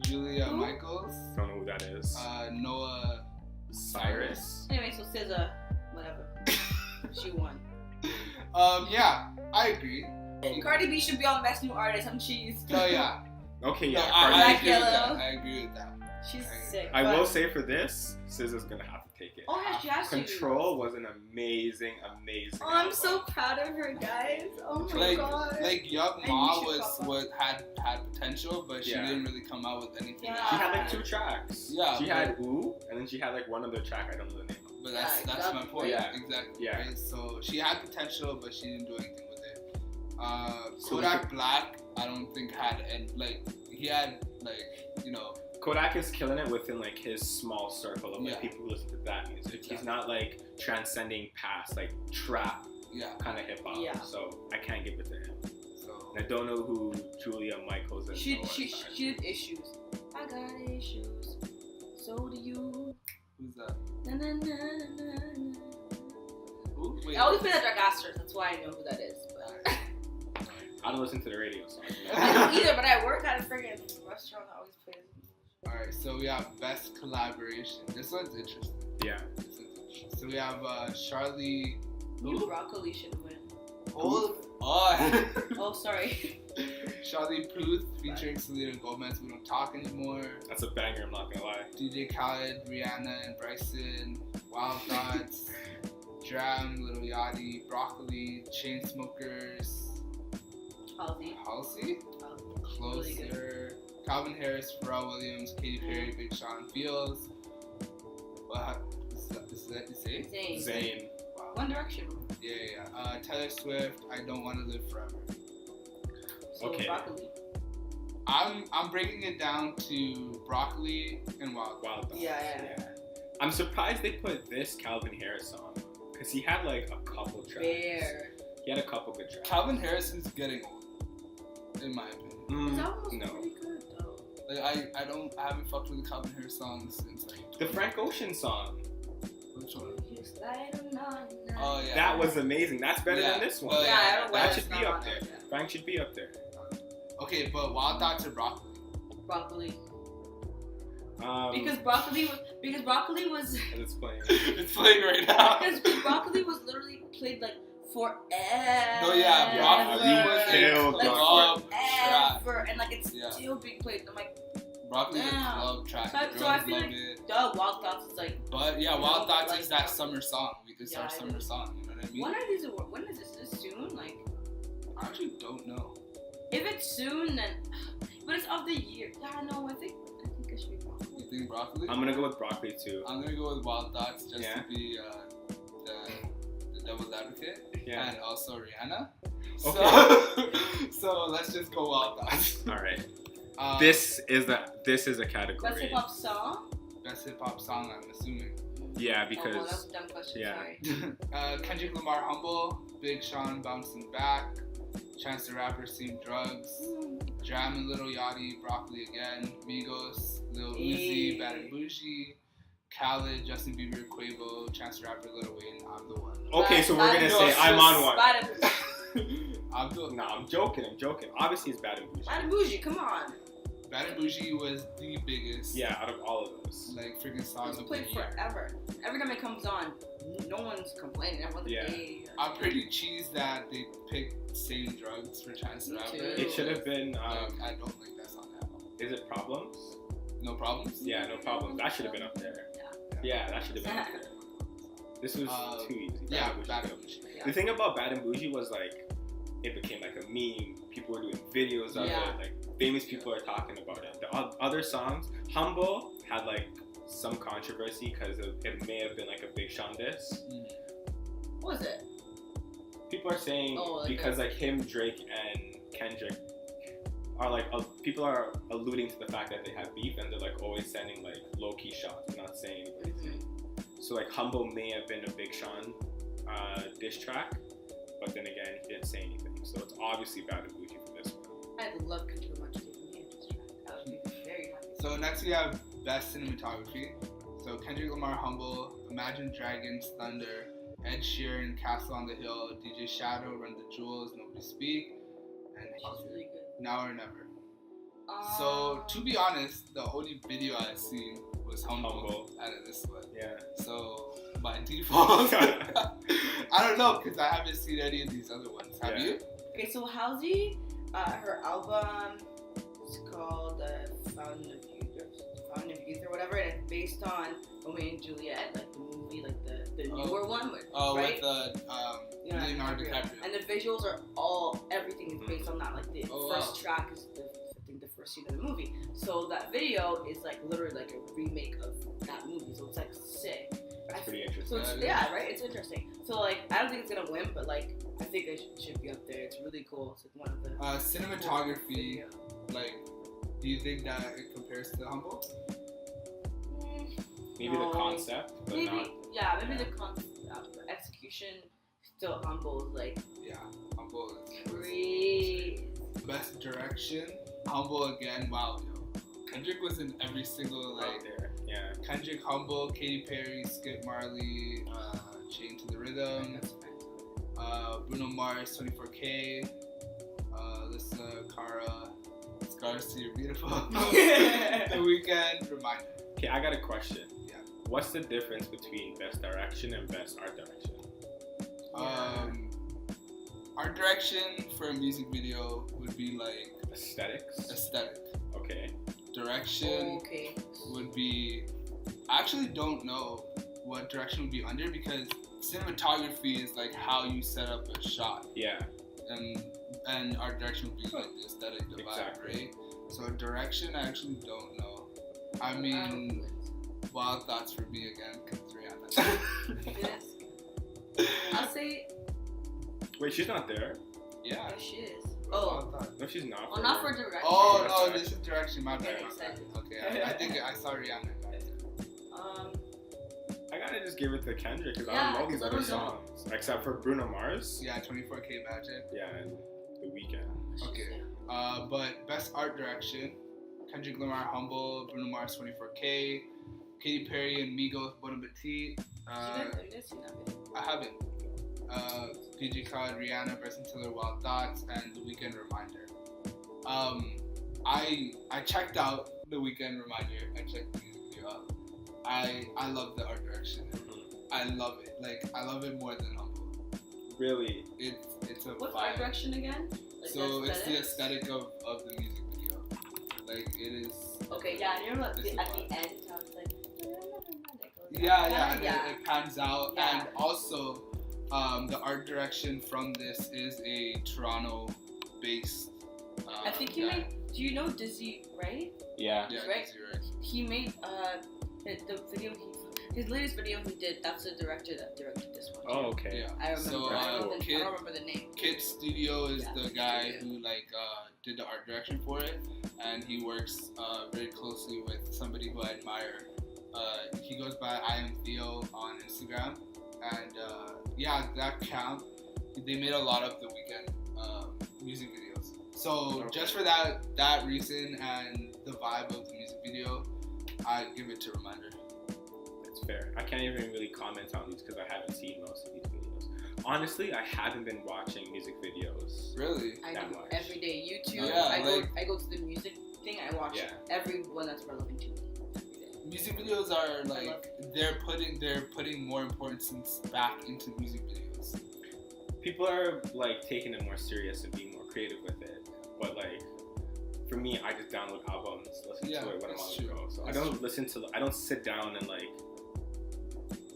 Julia Michaels. Don't know who that is. Noah Cyrus. Anyway, so SZA, whatever. She won. Yeah, I agree. Cardi B should be on Best New Artist. I'm cheese. Oh yeah. Okay, yeah. I agree with that. She's sick. I will say for this, SZA's gonna have to take it. Oh yeah, she has to. Control was an amazing Oh, I'm so proud of her, guys. Oh my god. Like Young Ma had potential, but she didn't really come out with anything. Yeah. She had like 2 tracks. Yeah. She had Ooh, and then she had like one other track. I don't know the name of. But that's my point. Yeah. Exactly. Yeah. Right? So she had potential, but she didn't do anything with it. Kodak Black, I don't think had he had Kodak is killing it within like his small circle of like people who listen to that music. Exactly. He's not like transcending past like trap kind of hip hop. Yeah. So I can't give it to him. So and I don't know who Julia Michaels is. She did Issues. I got issues. So do you. Who's that? Na, na, na, na. Who? Wait. I always play that Dragasters. That's why I know who that is. But I don't listen to the radio, so I don't either. But I work at a friggin' restaurant that always plays. Alright, so we have best collaboration. This one's interesting. Yeah. So we have Charlie. You broccoli should win. Oh, sorry. Charlie Puth featuring Selena Gomez. We don't talk anymore. That's a banger. I'm not gonna lie. DJ Khaled, Rihanna and Bryson, Wild Thoughts, Dram, Lil Yachty, Broccoli, Chainsmokers, Halsey, Closer. Really Calvin Harris, Pharrell Williams, Katy Perry, Big Sean, Fields. What? Zayn. Wow. One Direction. Yeah. Taylor Swift, I Don't Want to Live Forever. So okay. Broccoli. I'm breaking it down to Broccoli and Wild Thoughts. Yeah. I'm surprised they put this Calvin Harris song because he had like a couple tracks. He had a couple good tracks. Calvin Harrison's getting old, in my opinion. His album was pretty good though. Like I haven't fucked with the Calvin Harris songs since like the Frank Ocean song. Which one? Oh yeah. That was amazing. That's better than this one. That should be up there. Frank should be up there. Okay, but Wild Thoughts or Broccoli? Broccoli. Because broccoli was. It's playing. It's playing right now. Because broccoli was literally played like forever. No, yeah, broccoli was like forever, and like it's still being played. I'm like, broccoli is a club track. So I feel like Wild Thoughts is like. But yeah, Wild Thoughts is that summer song. It's our summer song. You know what I mean? When is this soon? Like. I actually don't know. If it's soon, then. But it's of the year. Yeah, no, I think it should be Broccoli. You think Broccoli? I'm gonna go with Broccoli too. I'm gonna go with Wild Thoughts just to be the devil's advocate. Yeah. And also Rihanna. Okay. So let's just go Wild Thoughts. All right. This is a category. Best hip hop song. Best hip hop song, I'm assuming. Yeah, because. Oh, that's a dumb question. Yeah. Sorry. Kendrick Lamar, Humble. Big Sean, Bouncing Back. Chance the Rapper, Seen Drugs. Jam and Lil Yachty, Broccoli Again. Migos, Lil Uzi, Bad and Bougie. Khaled, Justin Bieber, Quavo, Chance the Rapper, Lil Wayne. I'm the one. Okay, so we're gonna say I'm on one. No, I'm joking. Obviously, it's Bad and Bougie. Bad and Bougie, come on. Bad and Bougie was the biggest. Yeah, out of all of those. Like, freaking songs it's played forever. Every time it comes on, no one's complaining. Everyone's like, hey. I'm pretty cheesed that they picked Same Drugs for Chance the Rapper. It should have been. I don't like that song at all. Is it Problems? No Problems? Yeah, No Problems. That should have been up there. Yeah, that should have been up there. This was too easy. Bad and Bougie. The thing about Bad and Bougie was like, it became like a meme. People were doing videos of it. Like famous people are talking about it. The other songs, Humble had like some controversy because it may have been like a Big Sean diss. What was it? People are saying because like him, Drake, and Kendrick are like people are alluding to the fact that they have beef and they're like always sending like low key shots, not saying anything. So like Humble may have been a Big Sean diss track, but then again he didn't say anything. So it's obviously Bad and Bougie for this one. I'd love Kendrick Lamar to give me a diss track. I would be very happy. So next we have Best Cinematography. So Kendrick Lamar, Humble, Imagine Dragons, Thunder, Ed Sheeran, Castle on the Hill, DJ Shadow, Run the Jewels, Nobody Speak, and really good. Now or Never. So to be honest, the only video I've seen was Humble out of this one. Yeah. So by default, I don't know because I haven't seen any of these other ones. Have you? Okay, so Halsey, her album is called Fountain of Youth or whatever, and it's based on Romeo and Juliet, like the movie, like the newer one, right? With the Leonardo DiCaprio. And the visuals are everything is based on that. Like the first track is the first scene of the movie. So that video is like literally like a remake of that movie. So it's like sick. That's pretty interesting. So it's, right? It's interesting. So like I don't think it's gonna win, but like I think it should be up there. It's really cool. It's like one of the cinematography. Like, do you think that it compares to Humble? Maybe the concept, but maybe not. The concept. The execution still Humble is like Humble is crazy. Best direction, Humble again. Wow, yo. Kendrick was in every single like there. Yeah. Kendrick, Humble, Katy Perry, Skip Marley, Chain to the Rhythm, Bruno Mars, 24K, Alyssa Cara, Scars to Your Beautiful, The Weeknd, Reminder. Okay, I got a question. Yeah. What's the difference between best direction and best art direction? Art direction for a music video would be like aesthetic. Okay. Direction would be. I actually don't know what direction would be under because cinematography is like how you set up a shot. Yeah. And art direction would be like the aesthetic divide, right? So direction, I actually don't know. I mean, Wild Thoughts for me again, because Rihanna. Yes. I'll say. Wait, she's not there? Yeah. She is. Oh. No, she's not. Oh, not for Direction. Oh, no, this is Direction. My bad. Okay, I think I saw Rihanna. I gotta just give it to Kendrick because I don't know these other songs. Except for Bruno Mars. Yeah, 24K Magic. Yeah, and The Weeknd. Okay. But Best Art Direction, Kendrick Lamar, Humble, Bruno Mars, 24K, Katy Perry and Migos, Bon Appetit. I haven't. PG Khaled, Rihanna, Bryson Tiller, Wild Thoughts, and The Weeknd Reminder. I checked out The Weeknd Reminder. I checked the music video out. I love the art direction. I love it. Like, I love it more than Humble. Really? It's a What's vibe. art direction again? Like so it's the aesthetic of the music video. Like, it is. Okay, yeah, and you're at the end, I was like, yeah, and it pans out. Yeah. And also, the art direction from this is a Toronto-based. I think he made. Do you know Dizzy, right? Yeah, right? Dizzy, right. He made the video. His latest video he did. That's the director that directed this one. Oh, okay. Yeah. I remember. So, I don't remember the name. Kid Studio is the guy who did the art direction for it, and he works very closely with somebody who I admire. He goes by I Am Theo on Instagram, and that count. They made a lot of The Weeknd music videos. So just for that reason and the vibe of the music video, I give it to Reminder. That's fair. I can't even really comment on these because I haven't seen most of these videos. Honestly, I haven't been watching music videos. Really? I do much. every day. YouTube. Yeah, I go to the music thing. I watch every one that's relevant to me. Music videos are they're putting more importance back into music videos. People are taking it more serious and being more creative with it. But for me, I just download albums, listen to it when I'm on the go. So I don't sit down and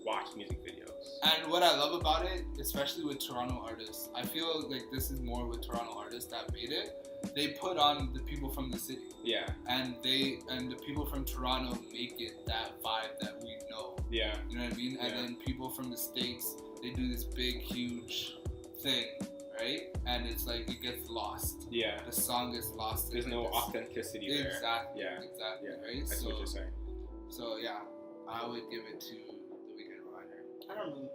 watch music videos. And what I love about it, especially with Toronto artists, I feel like this is more with Toronto artists that made it. They put on the people from the city. Yeah. And the people from Toronto make it that vibe that we know. Yeah. You know what I mean? Yeah. And then people from the States, they do this big, huge thing, right? And it's it gets lost. Yeah. The song gets lost. There's no authenticity there. Exactly. Yeah. Exactly. Yeah. Right? That's what you're saying. So yeah, I would give it to The Weeknd Reminder. I don't know.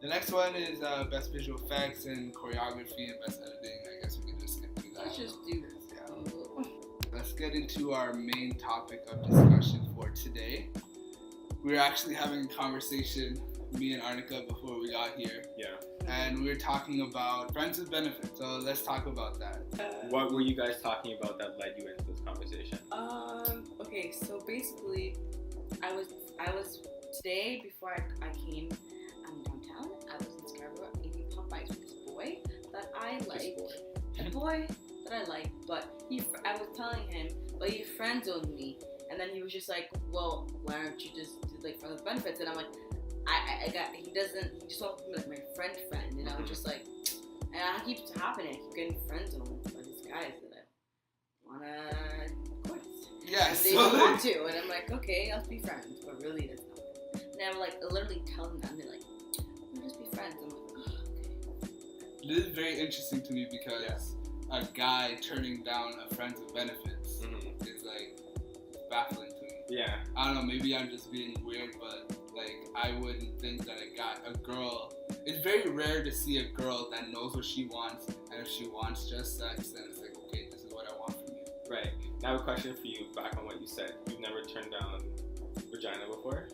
The next one is Best Visual Effects and Choreography and Best Editing. I guess we can just skip through that. Let's just do this. Yeah. Let's get into our main topic of discussion for today. We were actually having a conversation, me and Arnica, before we got here. Yeah. And we were talking about friends with benefits. So let's talk about that. What were you guys talking about that led you into this conversation? Okay, so basically, I was today before I came downtown. I was in Scarborough eating Popeyes with this boy that I like. A boy that I like, but I was telling him, but he friend zoned me, and then he was just like, well, why aren't you just friends with benefits? And I'm like, he just wants to be my friend, and I was just like, and it keeps happening. I keep getting friend zoned by these guys that I wanna course. Yes. And they don't want to, and I'm like, okay, let's be friends, but really that's not. And I'm literally telling them, they're like, we'll just be friends. I'm like, oh, okay. This is very interesting to me because a guy turning down a friends with benefits is baffling to me. Yeah. I don't know, maybe I'm just being weird, but I wouldn't think that a girl, it's very rare to see a girl that knows what she wants, and if she wants just sex, then it's okay, this is what I want from you. Right. Now I have a question for you back on what you said. You've never turned down vagina before?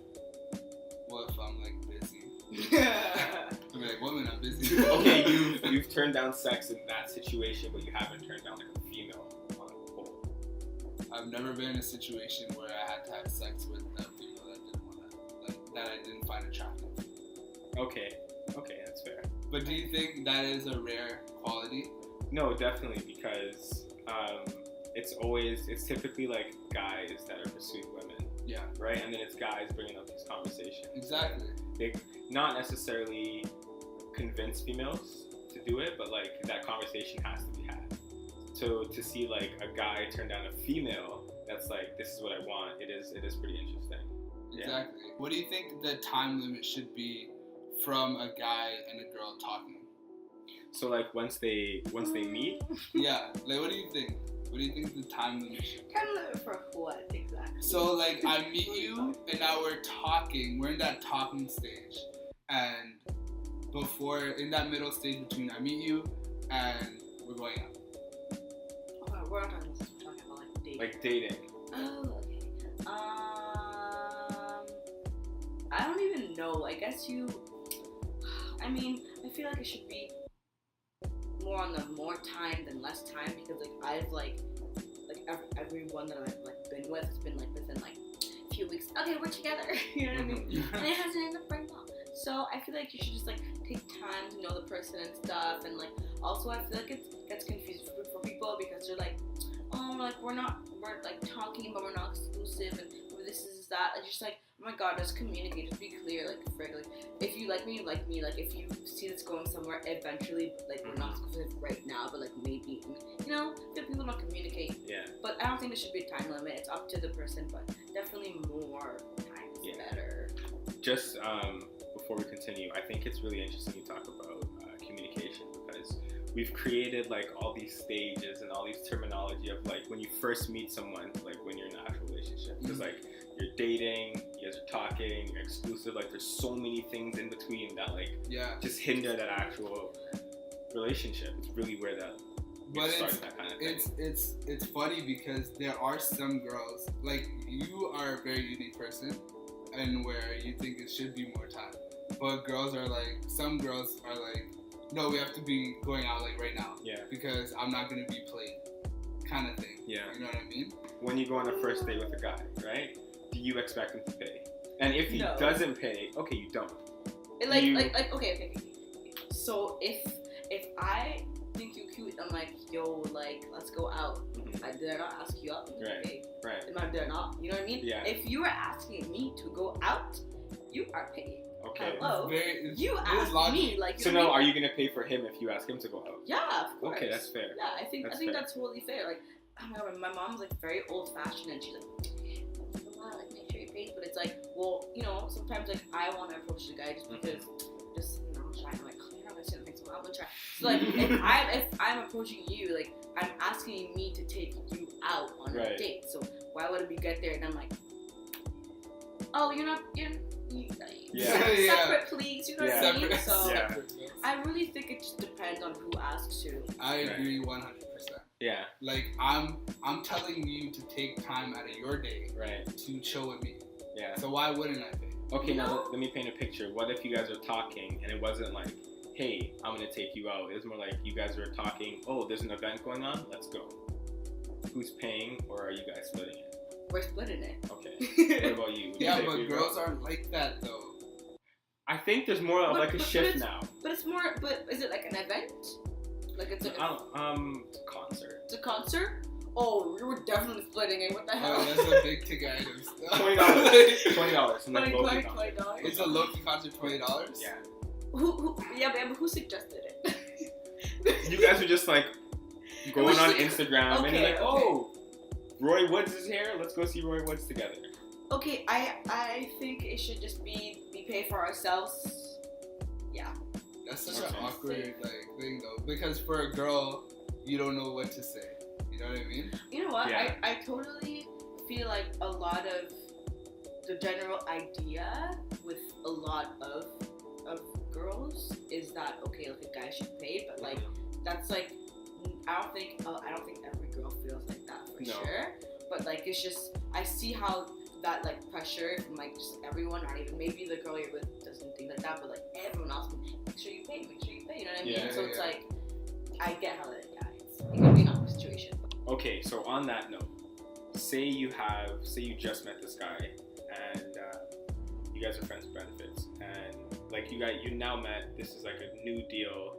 What if I'm busy? I'm like, woman, I'm busy. Okay, you've turned down sex in that situation, but you haven't turned down a female on a pole. I've never been in a situation where I had to have sex with a female that didn't want to, that I didn't find attractive. Okay, that's fair. But do you think that is a rare quality? No, definitely, because it's typically guys that are pursuing women. Yeah. Right? And then it's guys bringing up these conversations. Exactly. They not necessarily convince females to do it, but that conversation has to be had. So to see a guy turn down a female that's like, this is what I want, it is pretty interesting. Exactly. Yeah. What do you think the time limit should be from a guy and a girl talking? So like once they meet? Yeah. Like what do you think? What do you think the time limit should be? Time limit for what exactly? So like I meet you and now we're talking. We're in that talking stage, and before in that middle stage between I meet you and we're going out. Oh, we're not talking about like dating. Like dating. Oh, okay. I don't even know. I guess I feel like it should be more on the more time than less time, because like I've like everyone that I've like been with has been like within like a few weeks. Okay, we're together. You know what I mean? And it hasn't ended up very long. So I feel like you should just like take time to know the person and stuff. And like also I feel like it gets confusing for people because they're like, oh, like we're like talking but we're not exclusive and this is that. It's just like, oh my god, just communicate, just be clear, like if you like me, you like me, like if you see this going somewhere eventually, like we're not exclusive right now, but like maybe, you know, if people don't communicate. Yeah. But I don't think there should be a time limit. It's up to the person, but definitely more time is better. Just before we continue, I think it's really interesting you talk about communication, because we've created like all these stages and all these terminology of like when you first meet someone, like when you're in an actual relationship, because like you're dating, you guys are talking, you're exclusive, like there's so many things in between that like just hinder that actual relationship. It's really where that that kind of thing. It's funny because there are some girls, like you are a very unique person and where you think it should be more time, but some girls are like, no, we have to be going out like right now, because I'm not gonna be played, kind of thing. You know what I mean? When you go on a first date with a guy, right, do you expect him to pay? And if he doesn't pay, okay, you don't. Okay. So if I think you're cute, I'm like, yo, like, let's go out. Did I not ask you out? Right. Did I not? You know what I mean? Yeah. If you are asking me to go out, you are paying. Okay. Hello. You asked me, like. So now, are you gonna pay for him if you ask him to go out? Yeah, of course. Okay, that's fair. Yeah, I think that's totally fair. Like, I don't know, my mom's like very old-fashioned, and she's like, like make sure you pay. But it's like, well, you know, sometimes like I want to approach the guy just because, I'm like, oh, you're not gonna say anything, so I'm gonna try. So like, if I'm approaching you, like I'm asking me to take you out on a date. So why would we get there and I'm like, oh, you're separate, please. You know what I mean? So I really think it just depends on who asks you. I agree 100%. Yeah. Like I'm telling you to take time out of your day to chill with me. Yeah. So why wouldn't I pay? Okay, now let me paint a picture. What if you guys are talking and it wasn't like, hey, I'm gonna take you out. It was more like you guys were talking, oh, there's an event going on, let's go. Who's paying, or are you guys splitting it? We're splitting it. Okay. What about you? Yeah, but girls aren't like that though. I think there's more of like a shift now. But it's more. But is it like an event? Like it's like it's a concert. It's a concert. Oh, we were definitely splitting it. What the hell? Oh, that's a big ticket item. $20. $20. It's a low-key concert. $20. Yeah. Who? Yeah, but who suggested it? You guys were just like going on Instagram and you're like, oh, Roy Woods is here. Let's go see Roy Woods together. Okay, I think it should just be we pay for ourselves. Yeah. That's such an awkward thing though, because for a girl, you don't know what to say. You know what I mean? You know what? Yeah. I totally feel like a lot of the general idea with a lot of girls is that okay, like a guy should pay, but like that's like I don't think every girl feels like that for sure. But like it's just I see how that like pressure from like just everyone, not even maybe the girl you're with doesn't think like that, but like everyone else, make sure you pay, you know what I mean? So it's like I get how it can be an awkward situation. Okay, so on that note, say you just met this guy and you guys are friends with benefits, and like you now met, this is like a new deal,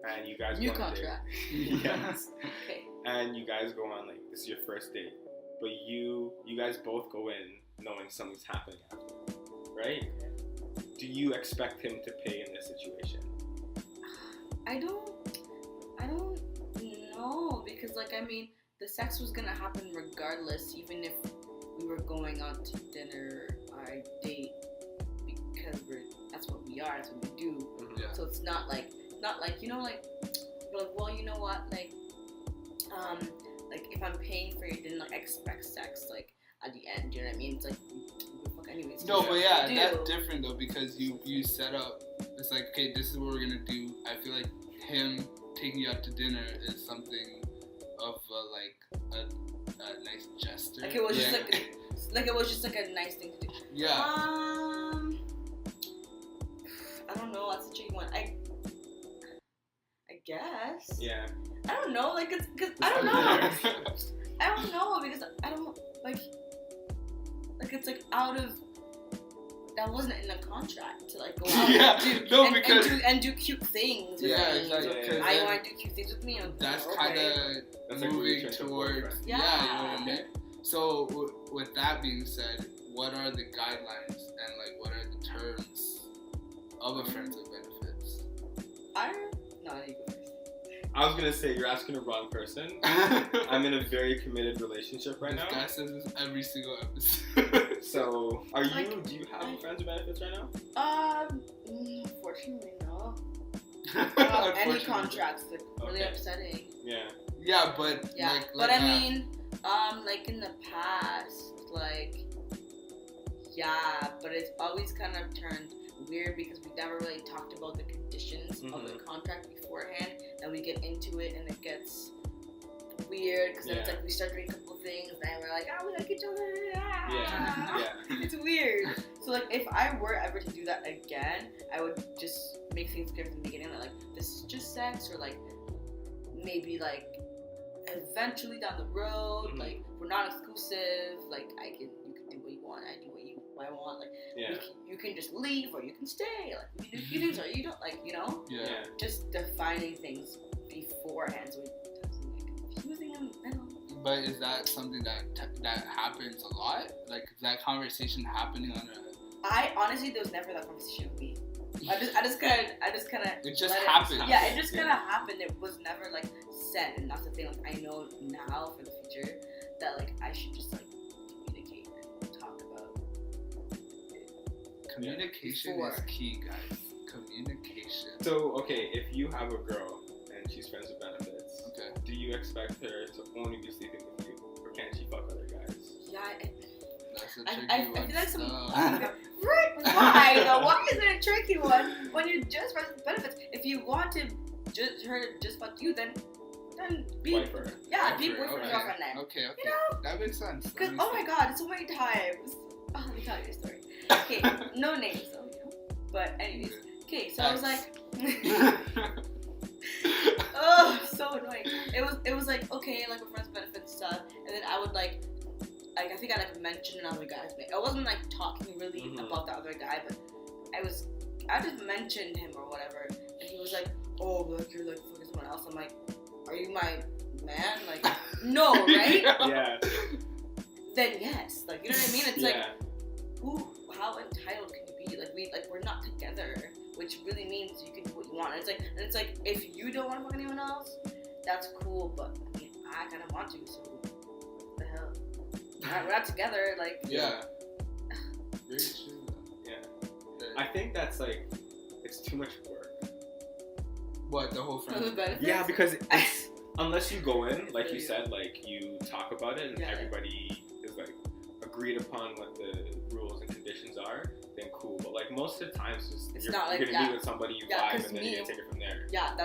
and you guys new contract. Yes. Okay. And you guys go on, like, this is your first date, but you guys both go in knowing something's happening after, right? Do you expect him to pay in this situation? I don't know, because like I mean, the sex was gonna happen regardless, even if we were going out to dinner or a date, because that's what we are, that's what we do. Yeah. So it's not like you know, like we're like, well, you know what, like if I'm paying for your dinner, like I expect sex like at the end. You know what I mean? It's like fuck anyways. No, but yeah, that's different though, because you set up. It's like, okay, this is what we're gonna do. I feel like him taking you out to dinner is something of a nice gesture. Like it was just like it was just like a nice thing to do. Yeah. I don't know. That's a tricky one. I guess. Yeah. I don't know. Like because I don't know. I don't know because I don't like it's like out of. That wasn't in the contract to like go out and do cute things. Yeah, exactly. I want to do cute things with me. That's kind of moving towards. Yeah, you know what I mean. So with that being said, what are the guidelines and like what are the terms of a friends with benefits? I was gonna say you're asking the wrong person. I'm in a very committed relationship right now. This guy says this every single episode. So, do you have friends with benefits right now? Unfortunately, no. Any contracts, like really upsetting. Yeah. Yeah, but but I mean, like in the past, like, yeah, but it's always kind of turned weird because we never really talked about the conditions of the contract beforehand, and we get into it and it gets weird because then it's like we start doing a couple things and we're like, oh, we like each other. Yeah. It's weird. So like if I were ever to do that again, I would just make things clear from the beginning that like this is just sex, or like maybe like eventually down the road, like we're not exclusive, like you can do what you want, I do what I want, like you can just leave or you can stay, like we can do feelings or you don't, like, you know, just defining things beforehand so it doesn't get confusing in the middle. But is that something that happens a lot? Like, is that conversation happening on a? I honestly, there was never that conversation with me. I just kind of. It just happened. Yeah, it just kind of happened. It was never like said, and that's the thing. Like, I know now for the future that like I should just like communicate and talk about it. Communication is key, guys. Communication. So, okay, if you have a girl and she's friends with benefits, do you expect her to only be sleeping with you, or can she fuck other guys? Yeah, that's a tricky I one. feel like some. Right? Why? Though? Why is it a tricky one when you're just friends with benefits? If you want to her to just fuck you, then be boyfriend. Yeah, be boyfriend and girlfriend then. Okay. You know? That makes sense. Because oh my god, so many times. Oh, let me tell you a story. Okay, no names though, you know. But anyways, okay, so I was like. Oh, so annoying. It was like, okay, like a friends benefits stuff, and then I would like I think I like mentioned another guy's name. I wasn't like talking really about that other guy, but I just mentioned him or whatever, and he was like, oh, like you're like fucking someone else. I'm like, are you my man? Like, no, right? Yeah. Then yes, like, you know what I mean? It's like, how entitled can you be? Like we're not together, which really means you can do what you want. And it's like if you don't want to fuck anyone else, that's cool, but I mean, I kind of want to, so what the hell? We're not together, like. Yeah. Very true. Yeah. I think that's like, it's too much work. What, the whole friend? Yeah, because unless you go in, like you said, like you talk about it and everybody is like agreed upon what the rules and conditions are, then cool. But like most of the times, you're gonna meet with somebody, you vibe, and then you're gonna take it from there. Yeah,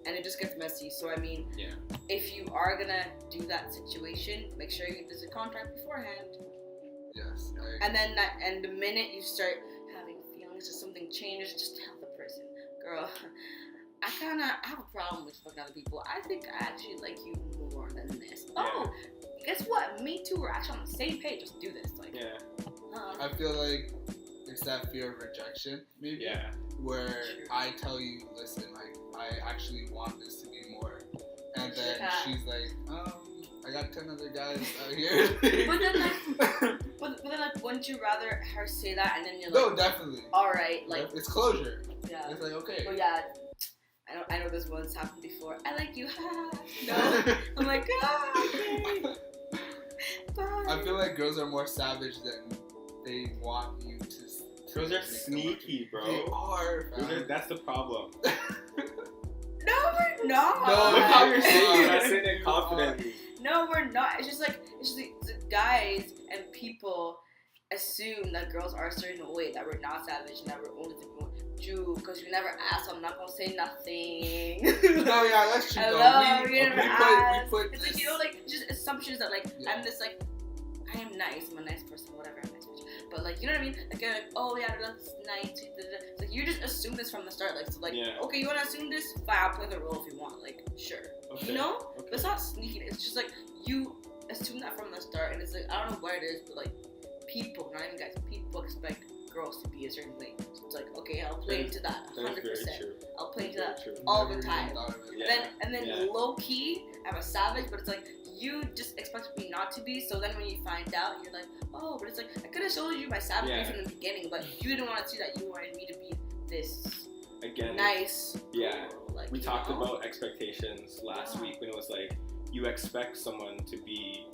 and it just gets messy. So I mean, if you are gonna do that situation, make sure you visit contract beforehand. Yes. And then the minute you start having feelings or something changes, just tell the person, girl, I have a problem with fucking other people. I think I actually like you more than this. Yeah. Oh, guess what? Me too. We're actually on the same page. Let's do this. Like, I feel like it's that fear of rejection, maybe. Yeah. Where I tell you, listen, like, I actually want this to be more, and then she's like, I got 10 other guys out here. but then like, wouldn't you rather her say that and then you're like, no, definitely. All right, like it's closure. Yeah. It's like, okay. But yeah, I I know this one's happened before. I like you. No. I'm like, okay. Bye. I feel like girls are more savage than they want you to. Girls are sneaky, bro. They are. That's the problem. No, we're not. No, look how you're saying it. I say it confidently. No, we're not. It's just the guys and people assume that girls are a certain way, that we're not savage and that we're only Jew, because you never asked, so I'm not gonna say nothing. No, yeah, that's true. Hello, we never asked. We put it's this. like, you know, like, just assumptions that, like, I'm this, like, I am nice, I'm a nice person, whatever, I'm a nice bitch. But, like, you know what I mean? Like, you're like, oh, yeah, that's nice. It's like, you just assume this from the start. Like, so, like, okay, you wanna assume this? Fine, I'll play the role if you want. Like, sure. Okay. You know? Okay. But it's not sneaky. It's just, like, you assume that from the start, and it's, like, I don't know what it is, but, like, people, not even guys, people expect girls to be a certain way. So it's like, okay, I'll play into that 100%. I'll play into that all the time. And then low key, I'm a savage, but it's like you just expect me not to be. So then when you find out, you're like, oh, but it's like I could have showed you my savagery from the beginning, but you didn't want to see that. You wanted me to be this nice. Yeah. Girl, like, we talked about expectations last week when it was like you expect someone to be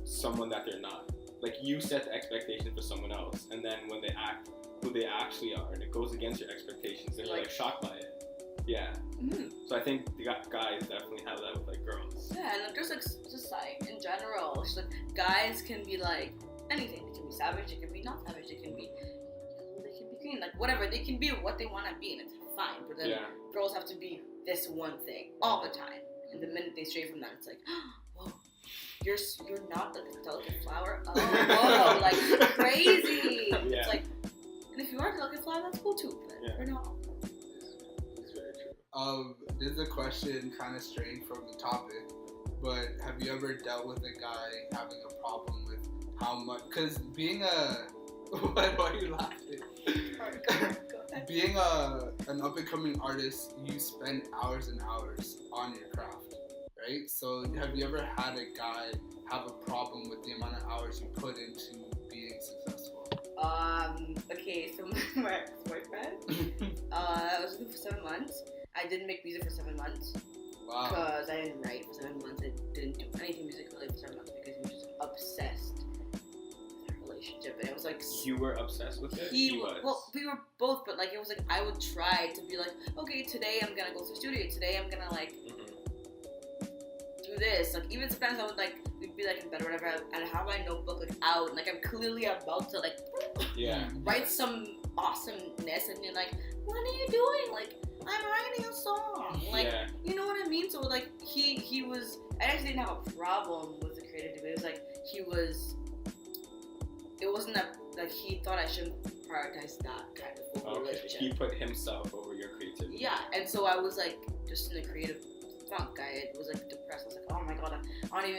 someone that they're not. Like, you set the expectation for someone else, and then when they act who they actually are, and it goes against your expectations, they're like shocked by it. Yeah. Mm-hmm. So I think the guys definitely have that with like girls. Yeah, and there's like just like in general, it's like guys can be like anything. They can be savage, they can be not savage, they can be green, like whatever. They can be what they want to be, and it's fine. But then girls have to be this one thing all the time, and the minute they stray from that, it's like, whoa. You're not like a delicate flower. Oh, whoa, like crazy. Yeah. It's like, and if you are a delicate flower, that's cool too. But we're not. It's very true. This is a question kind of straying from the topic, but have you ever dealt with a guy having a problem with how much? Because being a why are you laughing? Go ahead. Being an up and coming artist, you spend hours and hours on your craft. Right? So have you ever had a guy have a problem with the amount of hours you put into being successful? Okay, so my ex-boyfriend, I was with him for 7 months. I didn't make music for 7 months. Wow. Because I didn't write for 7 months. I didn't do anything musically for 7 months because he was just obsessed with our relationship. And it was like... You were obsessed with it? He was. Well, we were both, but like it was like I would try to be like, okay, today I'm gonna go to the studio. Today I'm gonna like... do this, like even sometimes I would like we'd be like in bed or whatever and have my notebook like out and like I'm clearly about to like write some awesomeness and you're like, what are you doing? Like I'm writing a song, like you know what I mean? So like he was, I actually didn't have a problem with the creative, but it was like it wasn't that like he thought I shouldn't prioritize that kind of relationship. He put himself over your creativity. Yeah, and so I was like just in a creative funk. I was like depressed. I was like, oh my god, I don't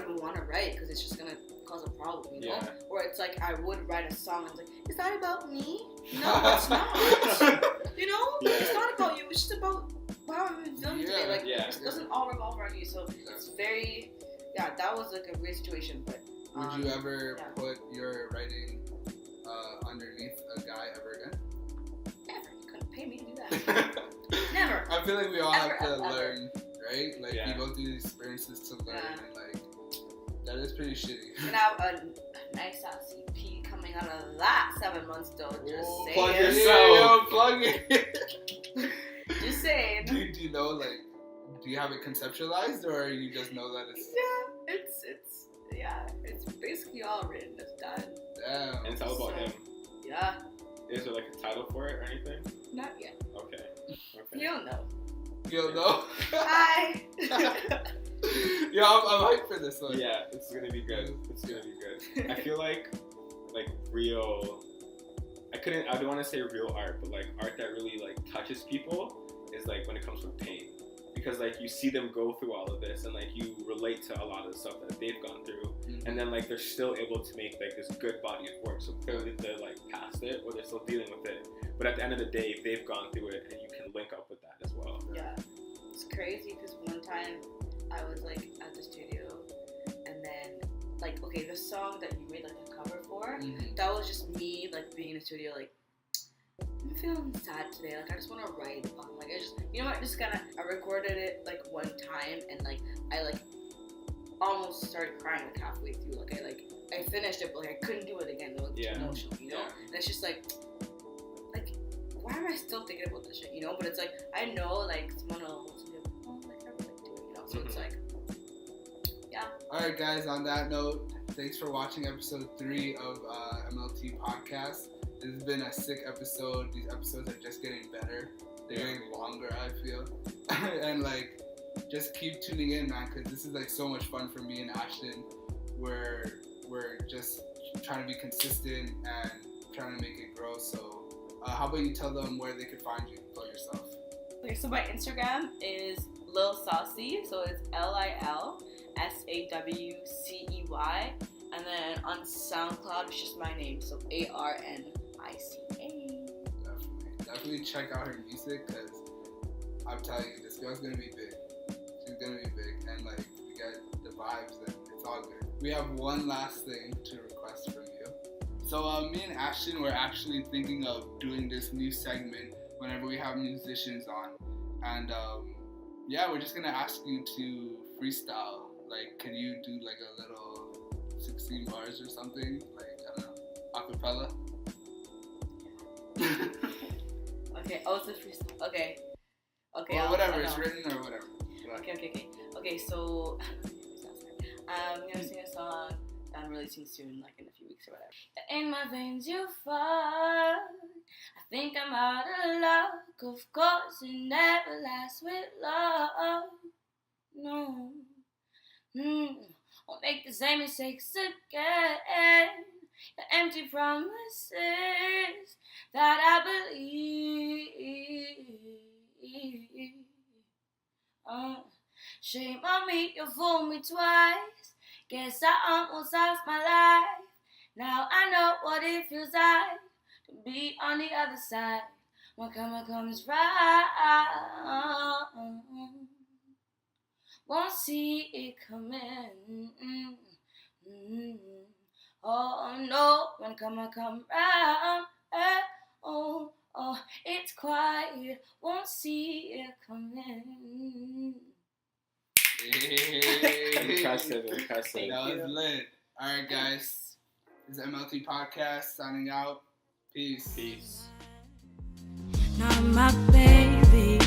even want to write because it's just gonna cause a problem, you know? Or it's like I would write a song and it's like, is that about me? No, it's not. You know? It's not about you. It's just about how I'm feeling today. Like it doesn't all revolve around you. So it's very that was like a weird situation. But would you ever put your writing underneath a guy ever again? Never. You couldn't pay me to do that. Never. I feel like we all have to learn, right? Like we go through these experiences to learn, and like that is pretty shitty. And I have a nice ass EP coming out of that 7 months though. Just saying. Plug yourself. Plug it. Just saying. Do you know, like, do you have it conceptualized, or you just know that it's? It's basically all written. It's done. Damn. And it's all about him. Yeah. Is there like a title for it or anything? Not yet. Okay. You don't know. You don't know? Hi. Yeah, I'm hyped for this one. Yeah, it's gonna be good. It's gonna be good. I feel like real. I don't want to say real art, but like art that really like touches people is like when it comes from pain, because like you see them go through all of this and like you relate to a lot of the stuff that they've gone through, and then like they're still able to make like this good body of work. So clearly they're like past it, or they're still dealing with it. But at the end of the day, they've gone through it, and you can link up with that as well. Yeah, it's crazy because one time I was like at the studio, and then like the song that you made like the cover for, that was just me like being in the studio like, I'm feeling sad today. Like, I just want to write on. Like, I just, you know what? Just kind of, I recorded it like one time, and like I like almost started crying like halfway through. Like I finished it, but like I couldn't do it again. It was too emotional, you know. And it's just like why am I still thinking about this shit, you know? But it's like I know like someone will listen to it. Oh, like I really do, you know. So it's like, yeah. All right, guys. On that note, thanks for watching episode 3 of MLT Podcast. This has been a sick episode. These episodes are just getting better. They're getting longer, I feel. And like, just keep tuning in, man, because this is like so much fun for me and Ashton. We're just trying to be consistent and trying to make it grow. So how about you tell them where they could find you? Plug yourself. Okay, so my Instagram is Lil Saucy, so it's LilSawcey, and then on SoundCloud it's just my name, so Arnica. Definitely check out her music, because I'm telling you, this girl's gonna be big. She's gonna be big, and like we get the vibes, and it's all good. We have one last thing to request from you. So me and Ashton were actually thinking of doing this new segment whenever we have musicians on, and we're just gonna ask you to freestyle. Like, can you do like a little 16 bars or something? Like, I don't know, acapella? Okay, it's a freestyle. Okay. Or whatever, it's written or whatever. Okay, so I'm gonna sing a song that I'm releasing soon, like in a few weeks or whatever. In my veins you fall. I think I'm out of luck. Of course it never lasts with love. No. Won't make the same mistakes again. The empty promises that I believe. Shame on me, you fooled me twice. Guess I almost lost my life. Now I know what it feels like to be on the other side. When karma comes round, won't see it coming. Oh no, when karma come round, oh, it's quiet, won't see it coming. Impressive. That was lit. Alright, guys. This is MLT Podcast signing out. Peace. Not my baby.